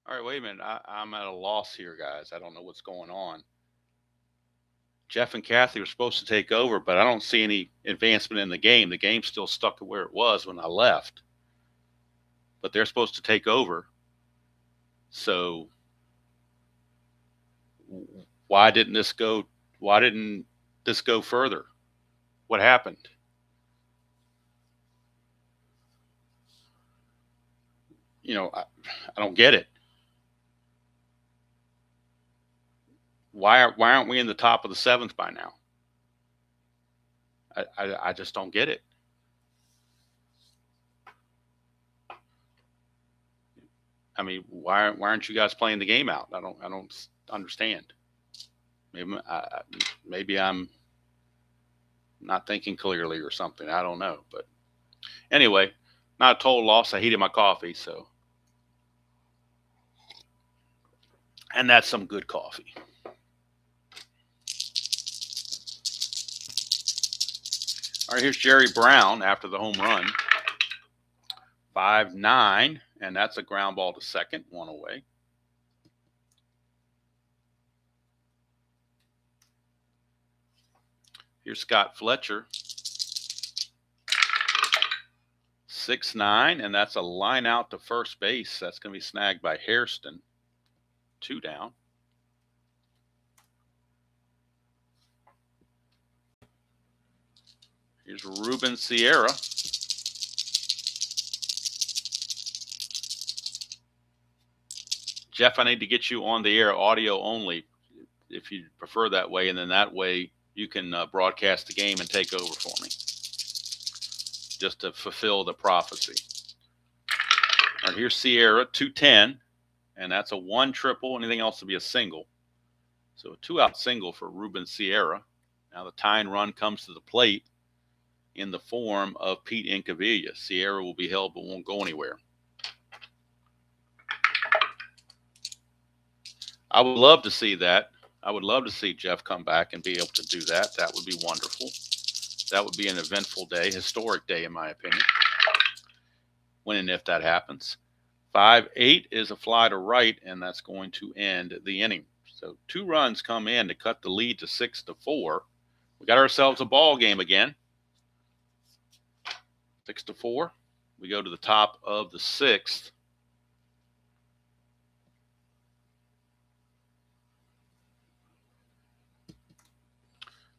All right, wait a minute. I'm at a loss here, guys. I don't know what's going on. Jeff and Kathy were supposed to take over, but I don't see any advancement in the game. The game's still stuck where it was when I left. But they're supposed to take over. So why didn't this go further? What happened? I don't get it. Why aren't we in the top of the seventh by now? I just don't get it. I mean, why aren't you guys playing the game out? I don't understand. Maybe I'm not thinking clearly or something. I don't know. But anyway, not a total loss. I heated my coffee, so. And that's some good coffee. All right, here's Jerry Brown after the home run. 5-9, and that's a ground ball to second, one away. Here's Scott Fletcher. 6-9, and that's a line out to first base. That's going to be snagged by Hairston. 2 down. Here's Ruben Sierra. Jeff, I need to get you on the air audio only if you prefer that way, and then that way you can broadcast the game and take over for me, just to fulfill the prophecy. All right, here's Sierra, 2-10, and that's a 1 triple. Anything else will be a single. So a 2-out single for Ruben Sierra. Now the tying run comes to the plate in the form of Pete Incaviglia. Sierra will be held but won't go anywhere. I would love to see that. I would love to see Jeff come back and be able to do that. That would be wonderful. That would be an eventful day, historic day in my opinion, when and if that happens. 5-8 is a fly to right, and that's going to end the inning. So 2 runs come in to cut the lead to 6-4. We got ourselves a ball game again. 6-4. We go to the top of the 6th.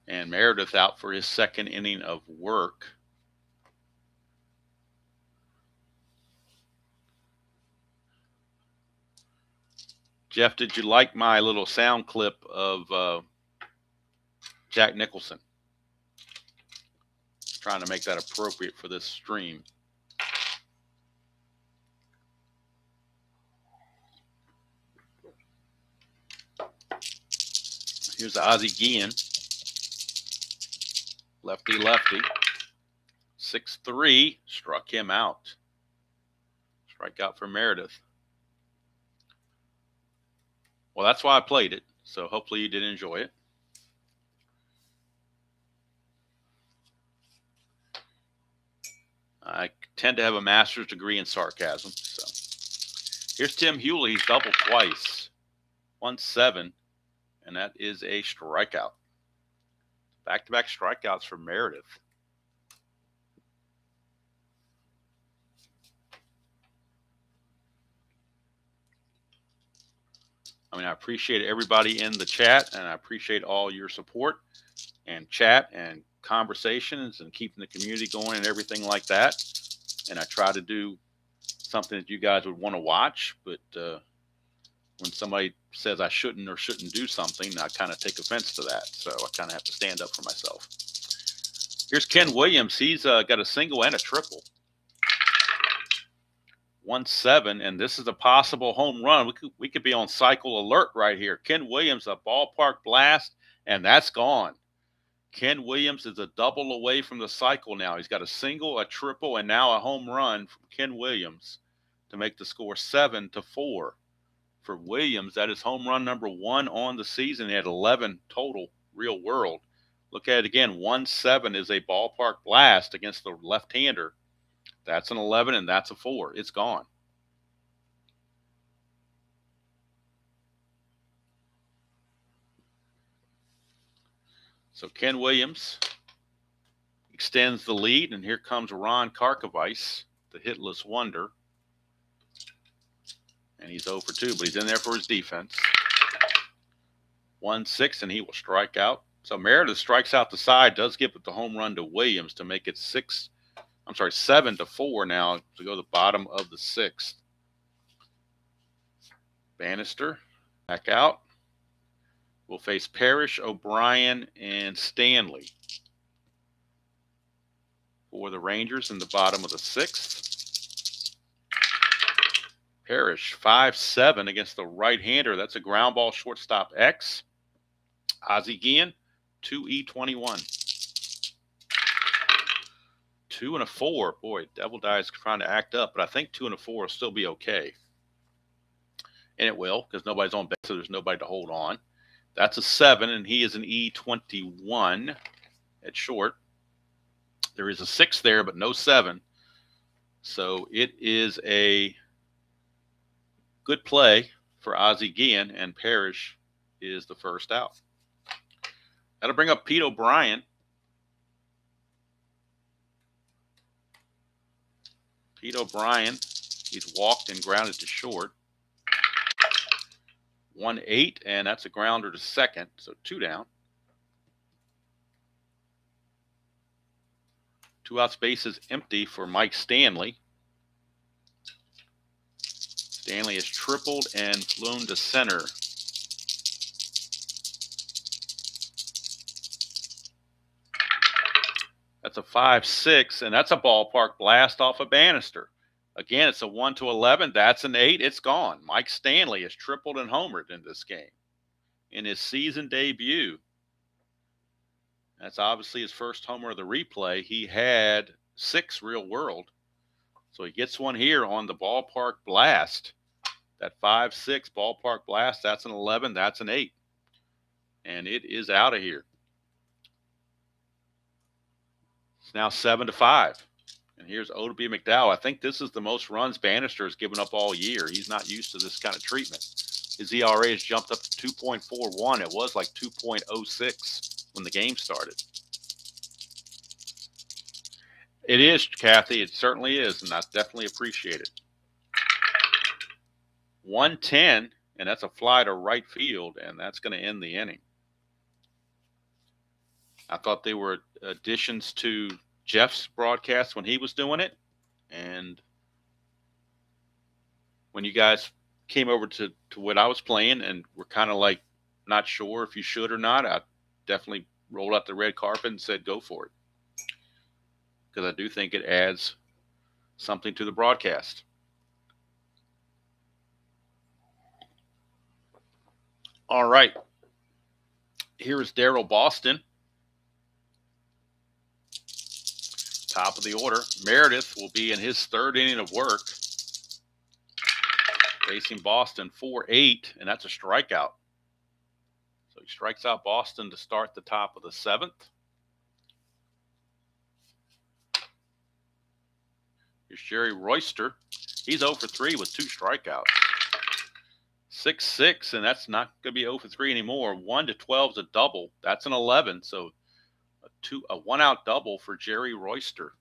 And Meredith out for his second inning of work. Jeff, did you like my little sound clip of Jack Nicholson? Trying to make that appropriate for this stream. Here's Ozzie Guillen. Lefty. 6-3, struck him out. Strikeout for Meredith. Well, that's why I played it. So hopefully you did enjoy it. I tend to have a master's degree in sarcasm. So here's Tim Hewley. He's doubled twice. 1-7, and that is a strikeout. Back-to-back strikeouts for Meredith. I mean, I appreciate everybody in the chat, and I appreciate all your support and chat and conversations and keeping the community going and everything like that. And I try to do something that you guys would want to watch, but when somebody says I shouldn't or shouldn't do something, I kind of take offense to that. So I kind of have to stand up for myself. Here's Ken Williams. He's got a single and a triple. 1-7, and this is a possible home run. We could be on cycle alert right here. Ken Williams, a ballpark blast, and that's gone. Ken Williams is a double away from the cycle now. He's got a single, a triple, and now a home run from Ken Williams to make the score 7-4. For Williams, that is home run number 1 on the season. He had 11 total real world. Look at it again. 1-7 is a ballpark blast against the left-hander. That's an 11, and that's a 4. It's gone. So Ken Williams extends the lead, and here comes Ron Karkovice, the hitless wonder. And he's 0 for 2, but he's in there for his defense. 1-6, and he will strike out. So Meredith strikes out the side, does give it the home run to Williams to make it 7-4 now to go to the bottom of the 6th. Bannister back out. We'll face Parrish, O'Brien, and Stanley for the Rangers in the bottom of the 6th. Parrish 5-7 against the right-hander. That's a ground ball, shortstop X. Ozzie Guillen 2E21. 2 and a 4. Boy, Devil Die is trying to act up, but I think 2 and a 4 will still be okay. And it will, because nobody's on base, so there's nobody to hold on. That's a 7, and he is an E21 at short. There is a 6 there, but no 7. So it is a good play for Ozzie Guillen, and Parrish is the first out. That'll bring up Pete O'Brien. Pete O'Brien, he's walked and grounded to short. 1-8, and that's a grounder to second, so 2 down. 2 outs, bases empty for Mike Stanley. Stanley has tripled and flown to center. That's a 5-6, and that's a ballpark blast off a Bannister. Again, it's a 1-11. That's an 8. It's gone. Mike Stanley has tripled and homered in this game in his season debut. That's obviously his first homer of the replay. He had 6 real world. So he gets one here on the ballpark blast. That 5-6 ballpark blast, that's an 11. That's an 8. And it is out of here. It's now 7-5. And here's O.B. McDowell. I think this is the most runs Bannister has given up all year. He's not used to this kind of treatment. His ERA has jumped up to 2.41. It was like 2.06 when the game started. It is, Kathy. It certainly is, and I definitely appreciate it. 110, and that's a fly to right field, and that's going to end the inning. I thought they were additions to Jeff's broadcast when he was doing it, and when you guys came over to what I was playing and were kind of like not sure if you should or not, I definitely rolled out the red carpet and said go for it, because I do think it adds something to the broadcast. All right. Here is Daryl Boston. Top of the order. Meredith will be in his 3rd inning of work. Facing Boston 4-8, and that's a strikeout. So he strikes out Boston to start the top of the 7th. Here's Jerry Royster. He's 0 for 3 with 2 strikeouts. 6-6, and that's not going to be 0 for 3 anymore. 1-12 is a double. That's an 11. So a 1-out double for Jerry Royster.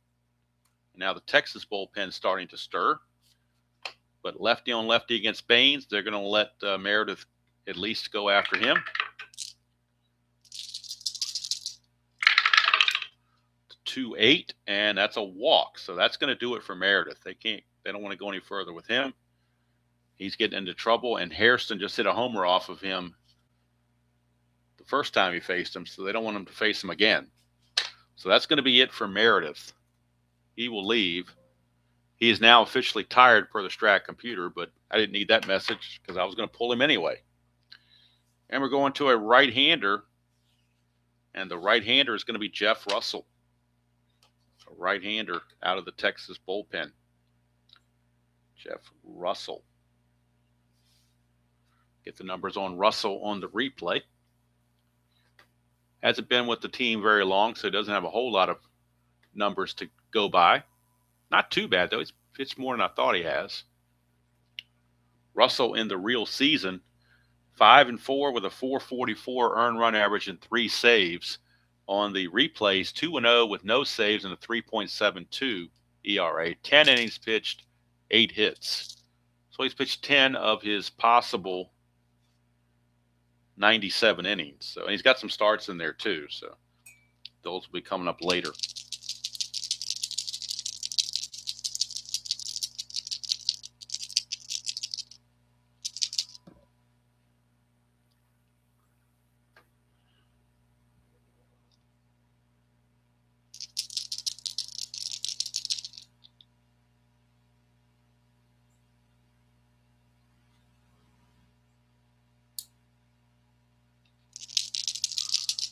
Now the Texas bullpen starting to stir. But lefty on lefty against Baines, they're going to let Meredith at least go after him. 2-8, and that's a walk. So that's going to do it for Meredith. They don't want to go any further with him. He's getting into trouble, and Hairston just hit a homer off of him the first time he faced him, so they don't want him to face him again. So that's going to be it for Meredith. He will leave. He is now officially tired per the Strat computer, but I didn't need that message because I was going to pull him anyway. And we're going to a right-hander, and the right-hander is going to be Jeff Russell. A right-hander out of the Texas bullpen. Jeff Russell. Get the numbers on Russell on the replay. Hasn't been with the team very long, so he doesn't have a whole lot of numbers to go by. Not too bad, though. He's pitched more than I thought he has. Russell in the real season, 5-4 with a 4.44 earned run average and 3 saves. On the replays, 2-0 with no saves and a 3.72 ERA. 10 innings pitched, 8 hits. So he's pitched 10 of his possible 97 innings. So and he's got some starts in there too. So those will be coming up later.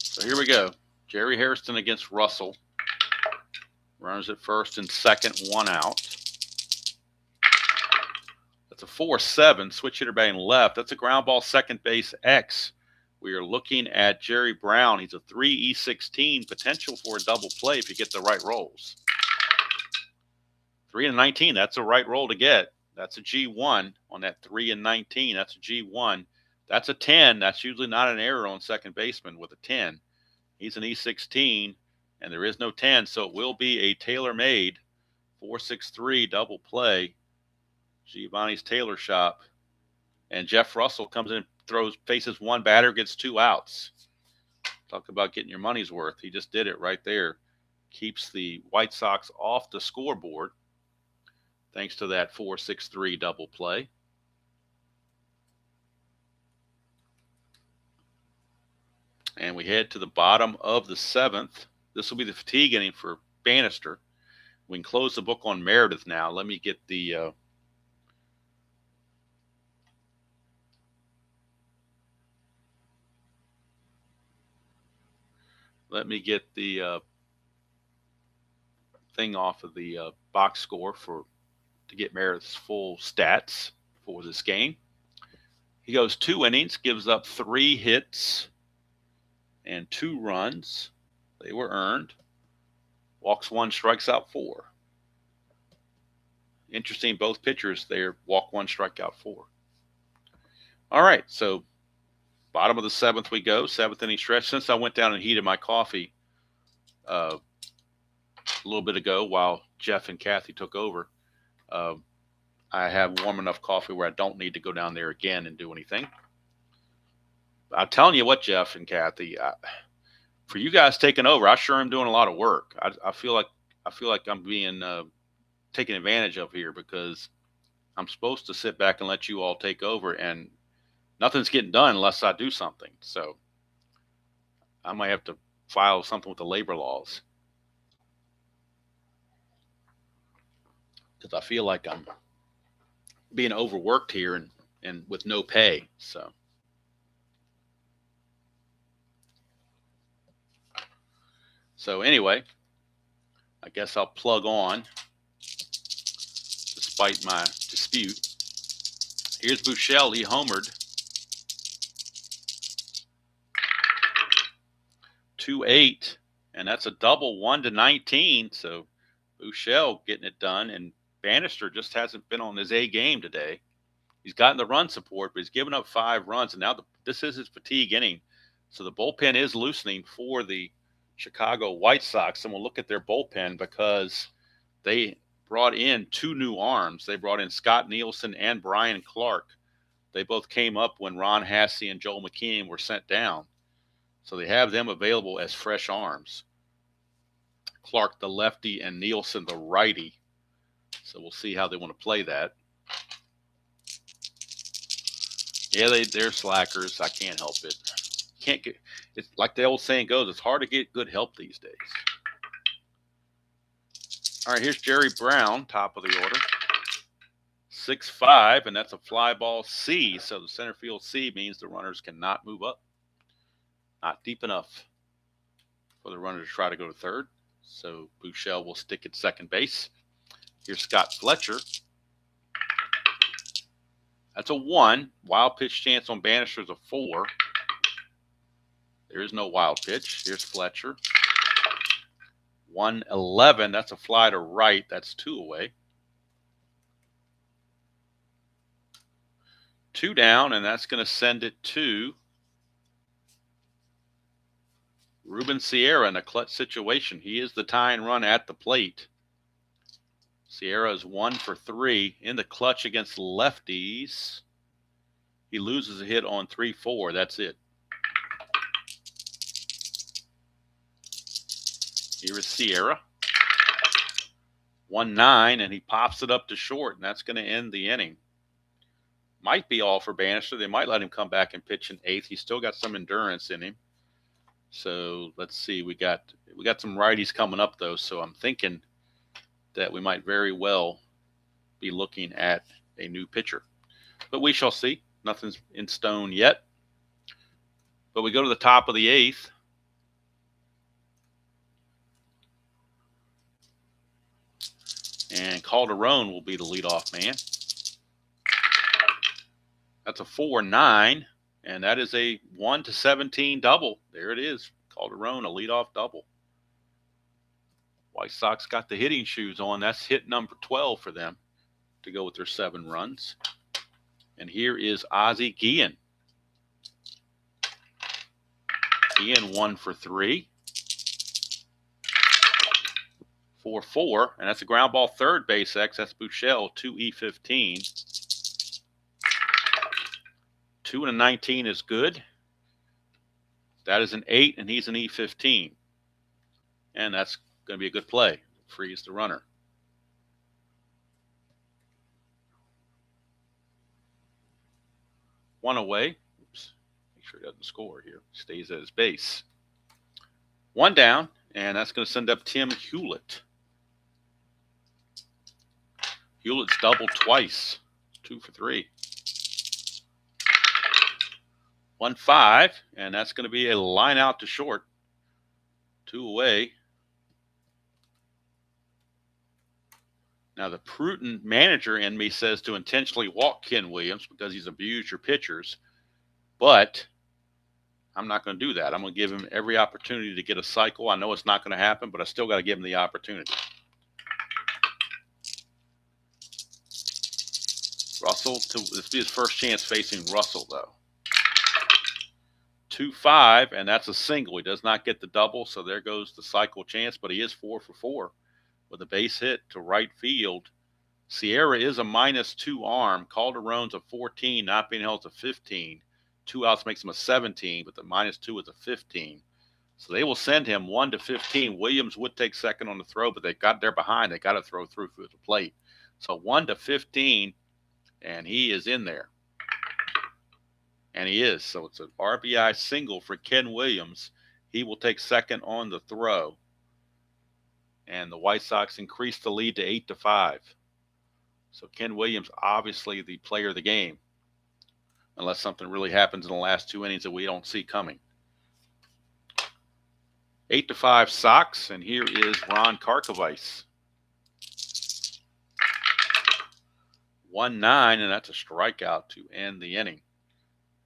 So here we go. Jerry Hairston against Russell. Runners at first and second, 1 out. That's a 4-7. Switch hitter batting left. That's a ground ball, second base X. We are looking at Jerry Brown. He's a 3E16, potential for a double play if you get the right rolls. 3 and 19, that's a right roll to get. That's a G1 on that 3 and 19. That's a G1. That's a 10. That's usually not an error on second baseman with a 10. He's an E16, and there is no 10, so it will be a tailor-made 4-6-3 double play. Giovanni's Tailor Shop. And Jeff Russell comes in, faces one batter, gets 2 outs. Talk about getting your money's worth. He just did it right there. Keeps the White Sox off the scoreboard thanks to that 4-6-3 double play. And we head to the bottom of the 7th. This will be the fatigue inning for Bannister. We can close the book on Meredith now. Let me get the thing off of the box score to get Meredith's full stats for this game. He goes 2 innings, gives up 3 hits and 2 runs. They were earned. Walks 1, strikes out 4. Interesting, both pitchers there walk 1, strike out 4. All right, so bottom of the 7th we go, 7th inning stretch. Since I went down and heated my coffee a little bit ago while Jeff and Kathy took over, I have warm enough coffee where I don't need to go down there again and do anything. I'm telling you what, Jeff and Kathy, for you guys taking over, I sure am doing a lot of work. I feel like I'm being taken advantage of here because I'm supposed to sit back and let you all take over, and nothing's getting done unless I do something. So I might have to file something with the labor laws because I feel like I'm being overworked here and with no pay. So anyway, I guess I'll plug on despite my dispute. Here's Buechele. He homered. 2-8, and that's a double, 1-19. So Buechele getting it done, and Bannister just hasn't been on his A game today. He's gotten the run support, but he's given up 5 runs, and now this is his fatigue inning. So the bullpen is loosening for the Chicago White Sox, and we'll look at their bullpen because they brought in 2 new arms. They brought in Scott Nielsen and Brian Clark. They both came up when Ron Hassey and Joel McKeon were sent down. So they have them available as fresh arms. Clark, the lefty, and Nielsen, the righty. So we'll see how they want to play that. Yeah, they're slackers. I can't help it. It's like the old saying goes, it's hard to get good help these days. All right, here's Jerry Brown, top of the order. 6'5", and that's a fly ball C. So the center field C means the runners cannot move up. Not deep enough for the runner to try to go to third. So Buechele will stick at second base. Here's Scott Fletcher. That's a 1. Wild pitch chance on Bannister is a 4. There is no wild pitch. Here's Fletcher. 1-11. That's a fly to right. That's 2 away. 2 down, and that's going to send it to Ruben Sierra in a clutch situation. He is the tying run at the plate. Sierra is 1 for 3 in the clutch against lefties. He loses a hit on 3-4. That's it. Here is Sierra. 1-9, and he pops it up to short, and that's going to end the inning. Might be all for Bannister. They might let him come back and pitch in 8th. He's still got some endurance in him. So let's see. We got some righties coming up though. So I'm thinking that we might very well be looking at a new pitcher, but we shall see. Nothing's in stone yet. But we go to the top of the 8th. And Calderon will be the leadoff man. That's a 4-9, and that is a 1-17 double. There it is. Calderon, a leadoff double. White Sox got the hitting shoes on. That's hit number 12 for them to go with their 7 runs. And here is Ozzie Guillen. Guillen 1 for 3. 4-4, and that's a ground ball third base X. That's Buechele, 2E15. 2-19 is good. That is an 8, and he's an E15. And that's going to be a good play. Frees the runner. One away. Oops. Make sure he doesn't score here. Stays at his base. 1 down, and that's going to send up Tim Hewlett. Hewlett's doubled twice. 2 for 3. 1-5, and that's going to be a line out to short. 2 away. Now, the prudent manager in me says to intentionally walk Ken Williams because he's abused your pitchers, but I'm not going to do that. I'm going to give him every opportunity to get a cycle. I know it's not going to happen, but I still got to give him the opportunity. Russell, this will be his first chance facing Russell, though. 2-5, and that's a single. He does not get the double, so there goes the cycle chance, but he is 4 for 4 with a base hit to right field. Sierra is a -2 arm. Calderon's a 14, not being held to 15. 2 outs makes him a 17, but the -2 is a 15. So they will send him 1-15. Williams would take second on the throw, but they got there behind. They got to throw through for the plate. So 1-15, and he is in there. And he is. So it's an RBI single for Ken Williams. He will take second on the throw. And the White Sox increase the lead to 8-5. So Ken Williams, obviously the player of the game, unless something really happens in the last 2 innings that we don't see coming. 8-5 Sox, and here is Ron Karkovice. 1-9, and that's a strikeout to end the inning.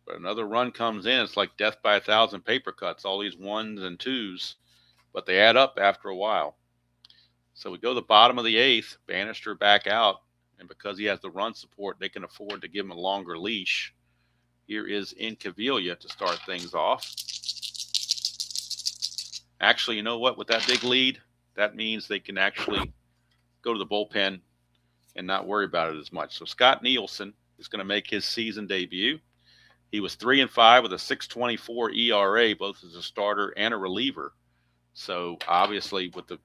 But another run comes in. It's like death by 1,000 paper cuts, all these 1s and 2s, but they add up after a while. So we go to the bottom of the 8th, Bannister back out, and because he has the run support, they can afford to give him a longer leash. Here is Incaviglia to start things off. Actually, you know what? With that big lead, that means they can actually go to the bullpen and not worry about it as much. So Scott Nielsen is going to make his season debut. He was 3-5 with a 6.24 ERA, both as a starter and a reliever. So obviously with the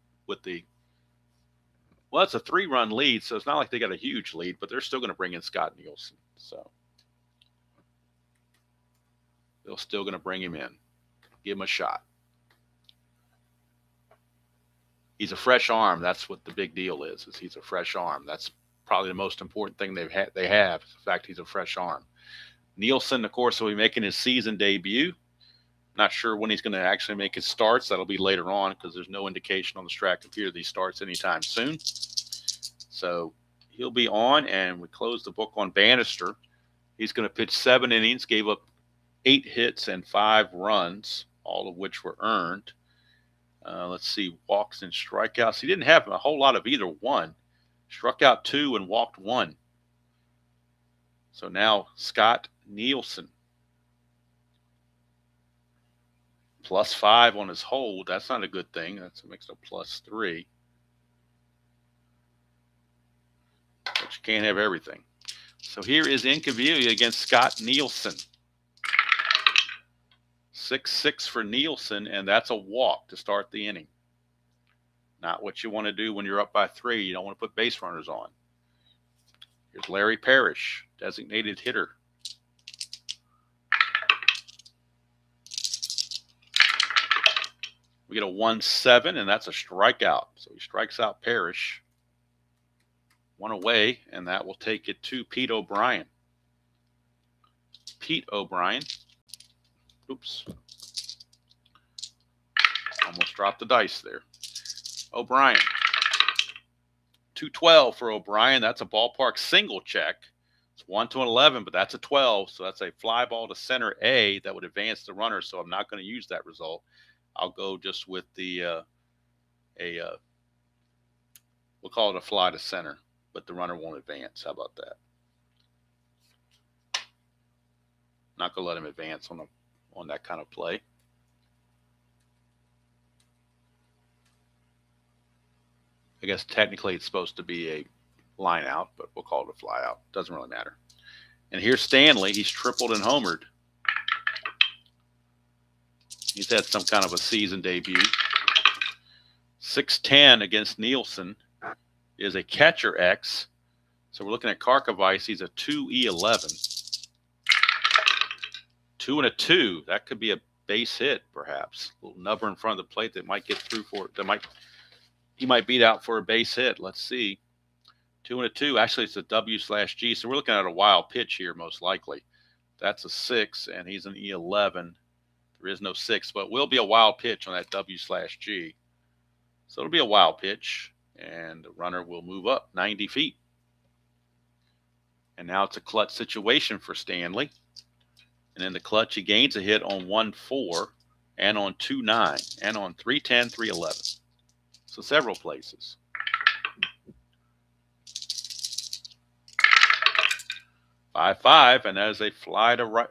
well, it's a 3-run lead, so it's not like they got a huge lead, but they're still going to bring in Scott Nielsen. So they're still going to bring him in, give him a shot. He's a fresh arm. That's what the big deal is he's a fresh arm. That's probably the most important thing they have is the fact he's a fresh arm. Nielsen, of course, will be making his season debut. Not sure when he's going to actually make his starts. That'll be later on because there's no indication on the Strat computer that he starts anytime soon. So he'll be on, and we close the book on Bannister. He's going to pitch 7 innings, gave up 8 hits and 5 runs, all of which were earned. Let's see, walks and strikeouts. He didn't have a whole lot of either one. Struck out 2 and walked 1. So now Scott Nielsen. +5 on his hold. That's not a good thing. That makes it a +3. But you can't have everything. So here is Incaviglia against Scott Nielsen. 6-6 for Nielsen, and that's a walk to start the inning. Not what you want to do when you're up by 3. You don't want to put base runners on. Here's Larry Parrish, designated hitter. We get a 1-7, and that's a strikeout. So he strikes out Parrish. 1 away, and that will take it to Pete O'Brien. Pete O'Brien. Oops. Almost dropped the dice there. O'Brien. 2-12 for O'Brien. That's a ballpark single check. It's 1-11, but that's a 12. So that's a fly ball to center A that would advance the runner. So I'm not going to use that result. I'll go just with the we'll call it a fly to center, but the runner won't advance. How about that? Not going to let him advance on that kind of play. I guess technically it's supposed to be a line out, but we'll call it a fly out. Doesn't really matter. And here's Stanley. He's tripled and homered. He's had some kind of a season debut. 6-10 against Nielsen is a catcher X. So we're looking at Karkovice. He's a 2E11. 2 and a 2. That could be a base hit, perhaps. A little nubber in front of the plate that might get through for it. He might beat out for a base hit. Let's see. 2 and a 2. Actually, it's a W/G. So we're looking at a wild pitch here, most likely. That's a 6, and he's an E11. There is no 6, but it will be a wild pitch on that W/G. So it'll be a wild pitch, and the runner will move up 90 feet. And now it's a clutch situation for Stanley. And in the clutch, he gains a hit on 1-4 and on 2-9 and on 3-10, 3-11. So several places. 5-5, and that is a fly to right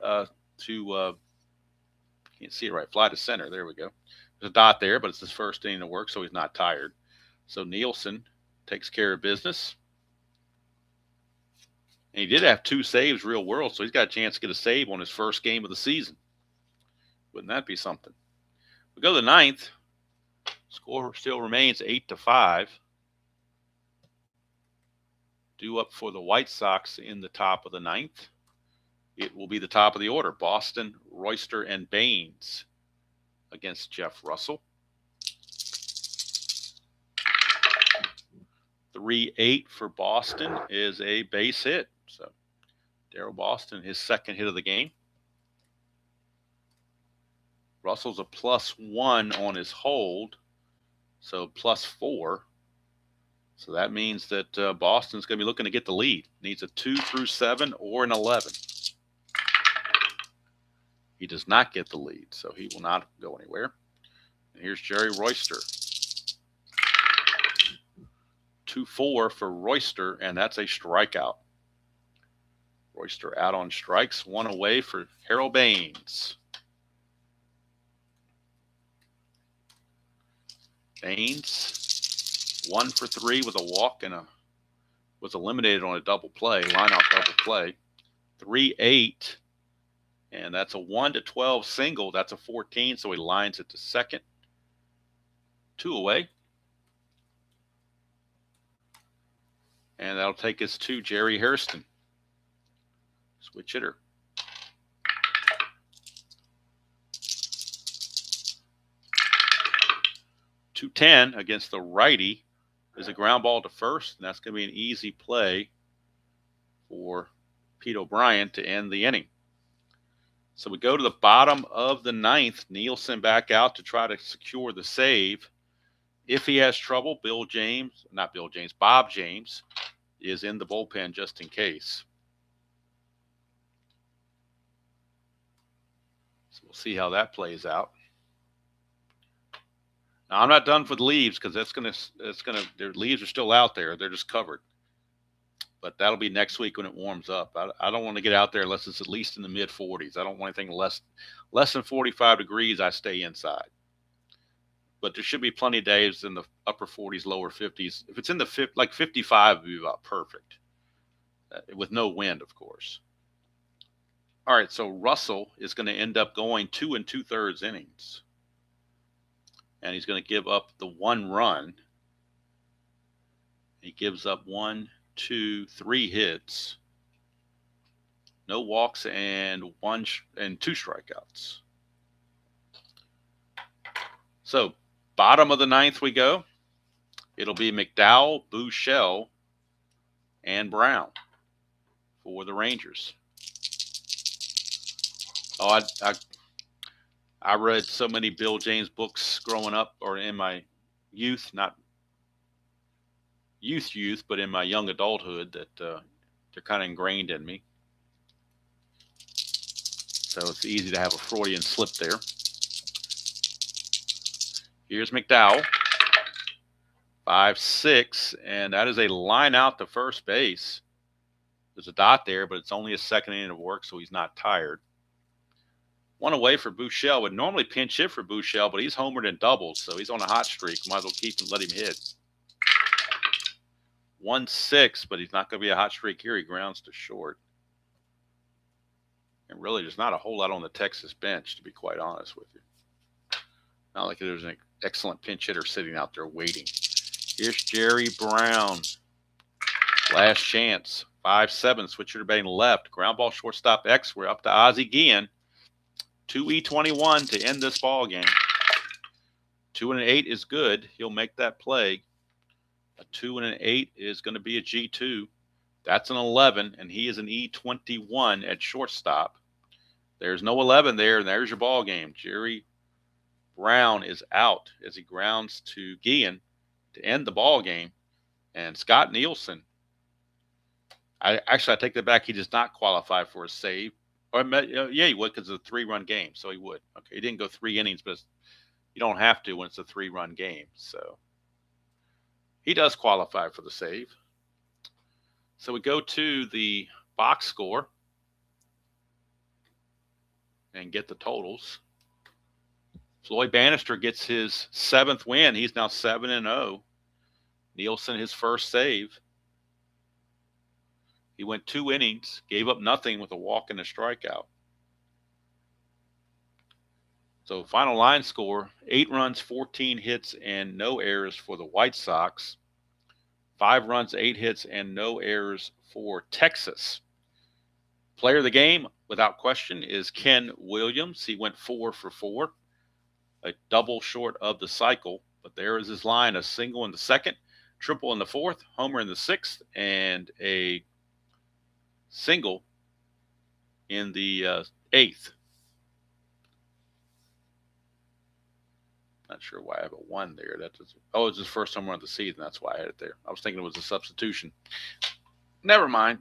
can't see it right. Fly to center. There we go. There's a dot there, but it's his first inning of work, so he's not tired. So Nielsen takes care of business. And he did have 2 saves real world, so he's got a chance to get a save on his first game of the season. Wouldn't that be something? We go to the 9th. Score still remains 8-5. Due up for the White Sox in the top of the 9th. It will be the top of the order. Boston, Royster, and Baines against Jeff Russell. 3-8 for Boston is a base hit. So Darryl Boston, his second hit of the game. Russell's a +1 on his hold. So +4. So that means that Boston's going to be looking to get the lead. Needs a 2 through 7 or an 11. He does not get the lead, so he will not go anywhere. And here's Jerry Royster. 2-4 for Royster, and that's a strikeout. Royster out on strikes, 1 away for Harold Baines. Baines, 1 for 3 with a walk and was eliminated on a double play, line-out double play. 3-8, and that's a 1-12 single. That's a 14, so he lines it to second. 2 away. And that'll take us to Jerry Hairston. Switch hitter. .210 against the righty is a ground ball to first, and that's going to be an easy play for Pete O'Brien to end the inning. So we go to the bottom of the 9th. Nielsen back out to try to secure the save. If he has trouble, Bob James is in the bullpen just in case. So we'll see how that plays out. Now, I'm not done with leaves because their leaves are still out there. They're just covered. but that'll be next week when it warms up. I don't want to get out there unless it's at least in the mid 40s. I don't want anything less than 45 degrees. I stay inside. But there should be plenty of days in the upper 40s, lower 50s. If it's in the like 55, would be about perfect, with no wind, of course. All right, so Russell is going to end up going 2 2/3 innings, and he's going to give up the 1 run. He gives up 1, 2, 3 hits, no walks, and 2 strikeouts. So bottom of the 9th we go. It'll be McDowell, Buechele, and Brown for the Rangers. Oh, I read so many Bill James books growing up, or in my youth, not youth, but in my young adulthood, that they're kind of ingrained in me. So it's easy to have a Freudian slip there. Here's McDowell, 5-6, and that is a line out to first base. There's a dot there, but it's only a second inning of work, so he's not tired. 1 away for Buechele. Would normally pinch hit for Buechele, but he's homered and doubles, so he's on a hot streak. Might as well keep and let him hit. 1-6, but he's not going to be a hot streak here. He grounds to short. And really, there's not a whole lot on the Texas bench, to be quite honest with you. Not like there's an excellent pinch hitter sitting out there waiting. Here's Jerry Brown. Last chance. 5-7, switcher to batting left. Ground ball, shortstop X. We're up to Ozzie Guillen. 2E21 to end this ball game. 2 and an 8 is good. He'll make that play. A 2 and an 8 is going to be a G2. That's an 11, and he is an E21 at shortstop. There's no 11 there, and there's your ball game. Jerry Brown is out as he grounds to Guillen to end the ball game. And Scott Nielsen, I take that back. He does not qualify for a save. Or, yeah, he would, because it's a 3-run game, so he would. Okay, he didn't go 3 innings, but you don't have to when it's a 3-run game. So he does qualify for the save. So we go to the box score and get the totals. Floyd Bannister gets his 7th win. He's now 7-0. Nielsen, his first save. He went 2 innings, gave up nothing with a walk and a strikeout. So final line score, 8 runs, 14 hits, and no errors for the White Sox. 5 runs, 8 hits, and no errors for Texas. Player of the game, without question, is Ken Williams. He went 4 for 4, a double short of the cycle. But there is his line, a single in the 2nd, triple in the 4th, homer in the 6th, and a single in the 8th. Not sure why I have a 1 there. It's his first home run of the season. That's why I had it there. I was thinking it was a substitution. Never mind.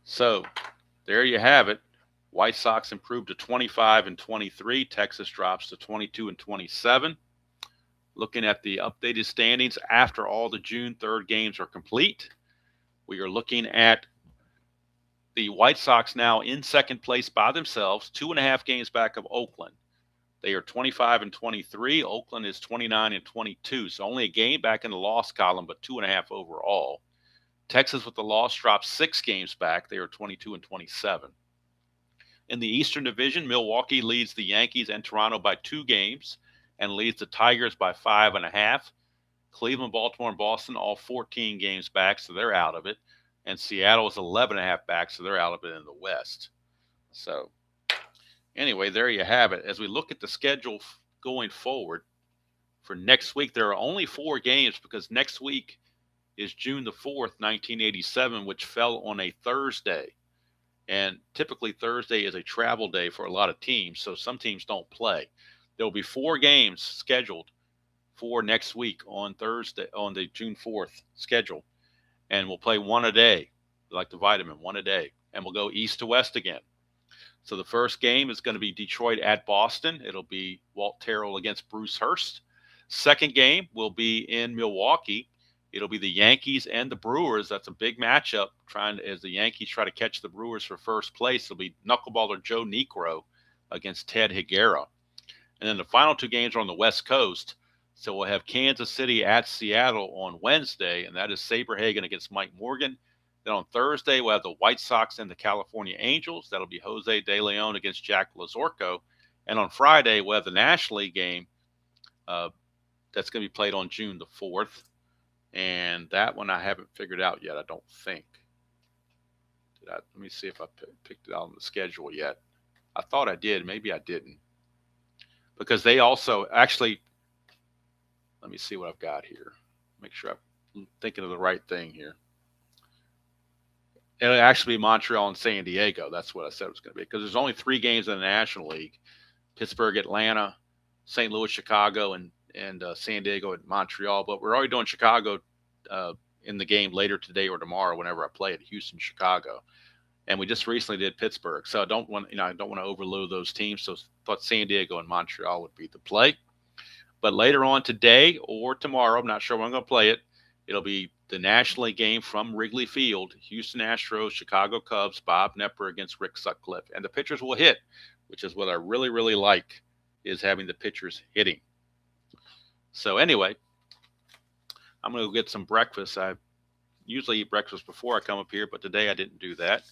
So there you have it. White Sox improved to 25-23. Texas drops to 22-27. Looking at the updated standings after all the June 3rd games are complete, we are looking at the White Sox now in 2nd place by themselves, 2.5 games back of Oakland. They are 25-23. Oakland is 29-22, so only a game back in the loss column, but 2.5 overall. Texas with the loss drops 6 games back. They are 22-27. In the Eastern Division, Milwaukee leads the Yankees and Toronto by 2 games and leads the Tigers by 5.5. Cleveland, Baltimore, and Boston all 14 games back, so they're out of it. And Seattle is 11.5 back, so they're out of it in the West. So anyway, there you have it. As we look at the schedule going forward for next week, there are only 4 games because next week is June the 4th, 1987, which fell on a Thursday. And typically Thursday is a travel day for a lot of teams, so some teams don't play. There will be 4 games scheduled for next week on Thursday, on the June 4th schedule. And we'll play 1 a day, like the vitamin, 1 a day. And we'll go east to west again. So the first game is going to be Detroit at Boston. It'll be Walt Terrell against Bruce Hurst. Second game will be in Milwaukee. It'll be the Yankees and the Brewers. That's a big matchup. As the Yankees try to catch the Brewers for first place, it'll be knuckleballer Joe Niekro against Ted Higuera. And then the final two games are on the West Coast. So we'll have Kansas City at Seattle on Wednesday, and that is Saberhagen against Mike Morgan. Then on Thursday, we'll have the White Sox and the California Angels. That'll be Jose De Leon against Jack Lazorko. And on Friday, we'll have the National League game that's going to be played on June the 4th. And that one I haven't figured out yet, I don't think. Let me see if I picked it out on the schedule yet. I thought I did. Maybe I didn't. Because they also actually, let me see what I've got here. Make sure I'm thinking of the right thing here. It'll actually be Montreal and San Diego. That's what I said it was going to be. Because there's only 3 games in the National League. Pittsburgh, Atlanta, St. Louis, Chicago, and San Diego and Montreal. But we're already doing Chicago in the game later today or tomorrow whenever I play at Houston, Chicago. And we just recently did Pittsburgh. So I don't want to overload those teams. So I thought San Diego and Montreal would be the play. But later on today or tomorrow, I'm not sure when I'm going to play it, it'll be the National League game from Wrigley Field, Houston Astros, Chicago Cubs, Bob Knepper against Rick Sutcliffe. And the pitchers will hit, which is what I really, really like, is having the pitchers hitting. So anyway, I'm going to go get some breakfast. I usually eat breakfast before I come up here, but today I didn't do that.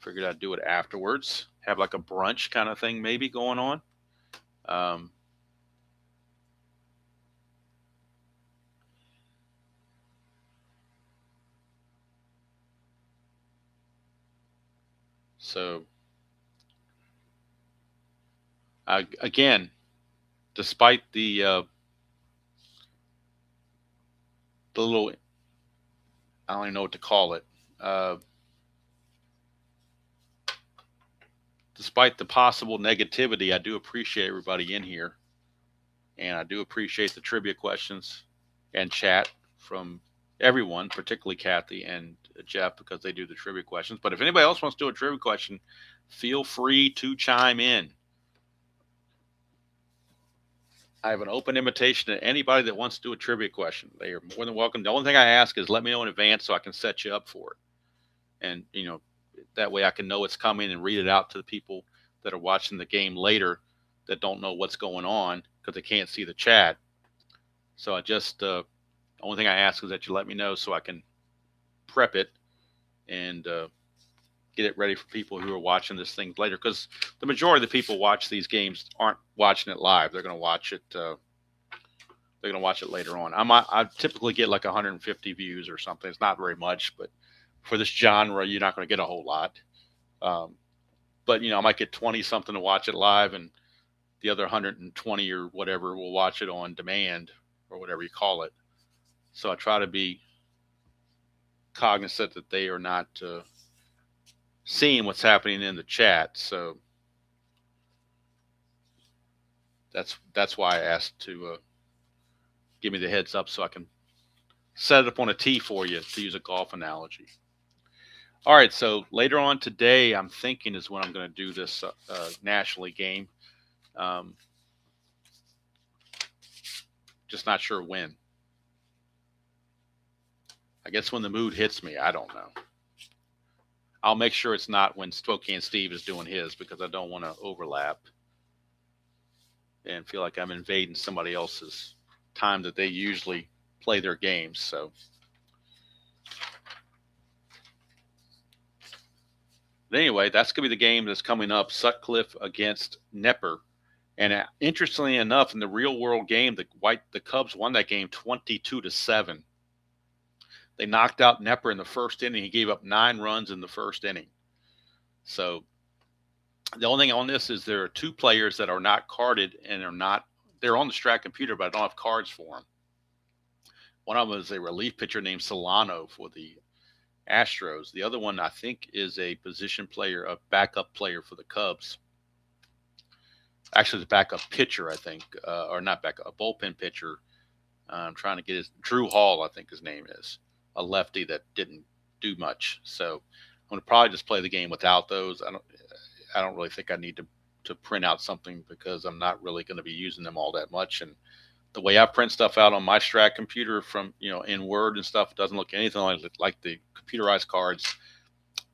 Figured I'd do it afterwards. Have like a brunch kind of thing maybe going on. So, again, despite the little, I don't even know what to call it. Despite the possible negativity, I do appreciate everybody in here. And I do appreciate the trivia questions and chat from everyone, particularly Kathy and Jeff, because they do the trivia questions. But if anybody else wants to do a trivia question, feel free to chime in. I have an open invitation to anybody that wants to do a trivia question. They are more than welcome. The only thing I ask is let me know in advance so I can set you up for it. And, that way I can know it's coming and read it out to the people that are watching the game later that don't know what's going on because they can't see the chat. So I just, the only thing I ask is that you let me know so I can prep it and get it ready for people who are watching this thing later. Because the majority of the people watch these games aren't watching it live. They're going to watch it. They're going to watch it later on. I typically get like 150 views or something. It's not very much, but for this genre, you're not going to get a whole lot. But I might get 20 something to watch it live, and the other 120 or whatever will watch it on demand or whatever you call it. So I try to be cognizant that they are not seeing what's happening in the chat. So that's why I asked to give me the heads up so I can set it up on a tee for you, to use a golf analogy. All right, so later on today, I'm thinking is when I'm going to do this National League game. Just not sure when. I guess when the mood hits me, I don't know. I'll make sure it's not when Spokane Steve is doing his, because I don't want to overlap and feel like I'm invading somebody else's time that they usually play their games. So. But anyway, that's going to be the game that's coming up, Sutcliffe against Knepper. And interestingly enough, in the real world game, the Cubs won that game 22-7. They knocked out Knepper in the first inning. He gave up 9 runs in the first inning. So the only thing on this is there are 2 players that are not carded and they're on the Strat computer, but I don't have cards for them. One of them is a relief pitcher named Solano for the Astros. The other one, I think, is a position player, a backup player for the Cubs. Actually, the backup pitcher, I think, or not backup, a bullpen pitcher. I'm trying to get Drew Hall, I think his name is, a lefty that didn't do much. So I'm going to probably just play the game without those. I don't really think I need to print out something because I'm not really going to be using them all that much. And the way I print stuff out on my Strat computer from, in Word and stuff, doesn't look anything like the computerized cards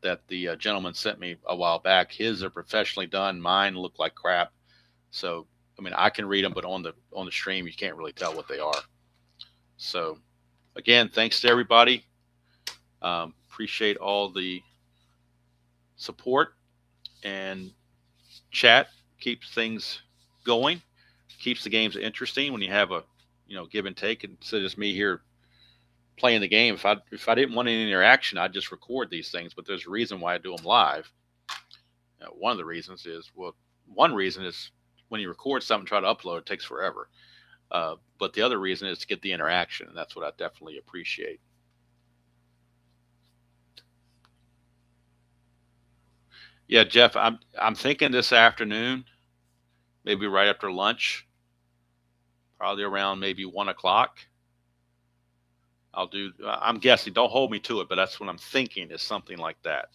that the gentleman sent me a while back. His are professionally done. Mine look like crap. So, I mean, I can read them, but on the stream, you can't really tell what they are. So, again, thanks to everybody. Appreciate all the support and chat. Keeps things going. Keeps the games interesting when you have a, give and take. Instead of just me here playing the game. If I didn't want any interaction, I'd just record these things. But there's a reason why I do them live. One of the reasons is, one reason is when you record something, try to upload, it takes forever. But the other reason is to get the interaction, and that's what I definitely appreciate. Yeah, Jeff, I'm thinking this afternoon, maybe right after lunch, probably around maybe 1 o'clock. I'm guessing, don't hold me to it, but that's what I'm thinking, is something like that.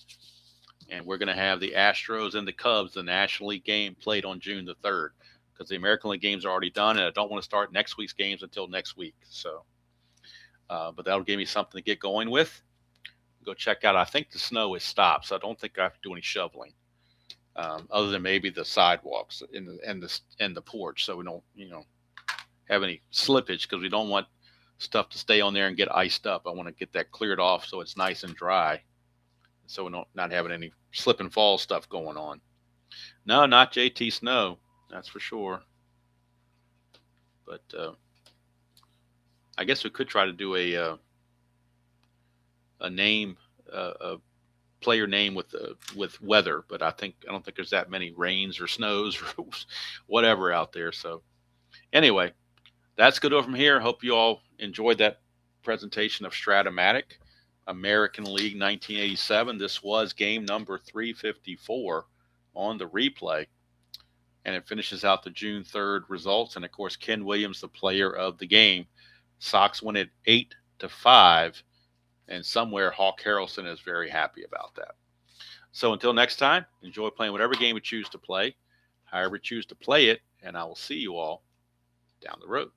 And we're going to have the Astros and the Cubs, the National League game, played on June the 3rd, because the American League games are already done, and I don't want to start next week's games until next week. So, but that'll give me something to get going with. Go check out. I think the snow is stopped, so I don't think I have to do any shoveling, other than maybe the sidewalks and the porch, so we don't have any slippage, because we don't want stuff to stay on there and get iced up. I want to get that cleared off so it's nice and dry, so we're not having any slip and fall stuff going on. No, not JT Snow, that's for sure. But I guess we could try to do a name, a player name with weather, but I don't think there's that many rains or snows or whatever out there. So anyway, that's good over from here. Hope you all enjoyed that presentation of Strat-O-Matic, American League 1987. This was game number 354 on the replay, and it finishes out the June 3rd results. And of course, Ken Williams, the player of the game. Sox win it 8-5, and somewhere Hawk Harrelson is very happy about that. So until next time, enjoy playing whatever game you choose to play, however you choose to play it, and I will see you all down the road.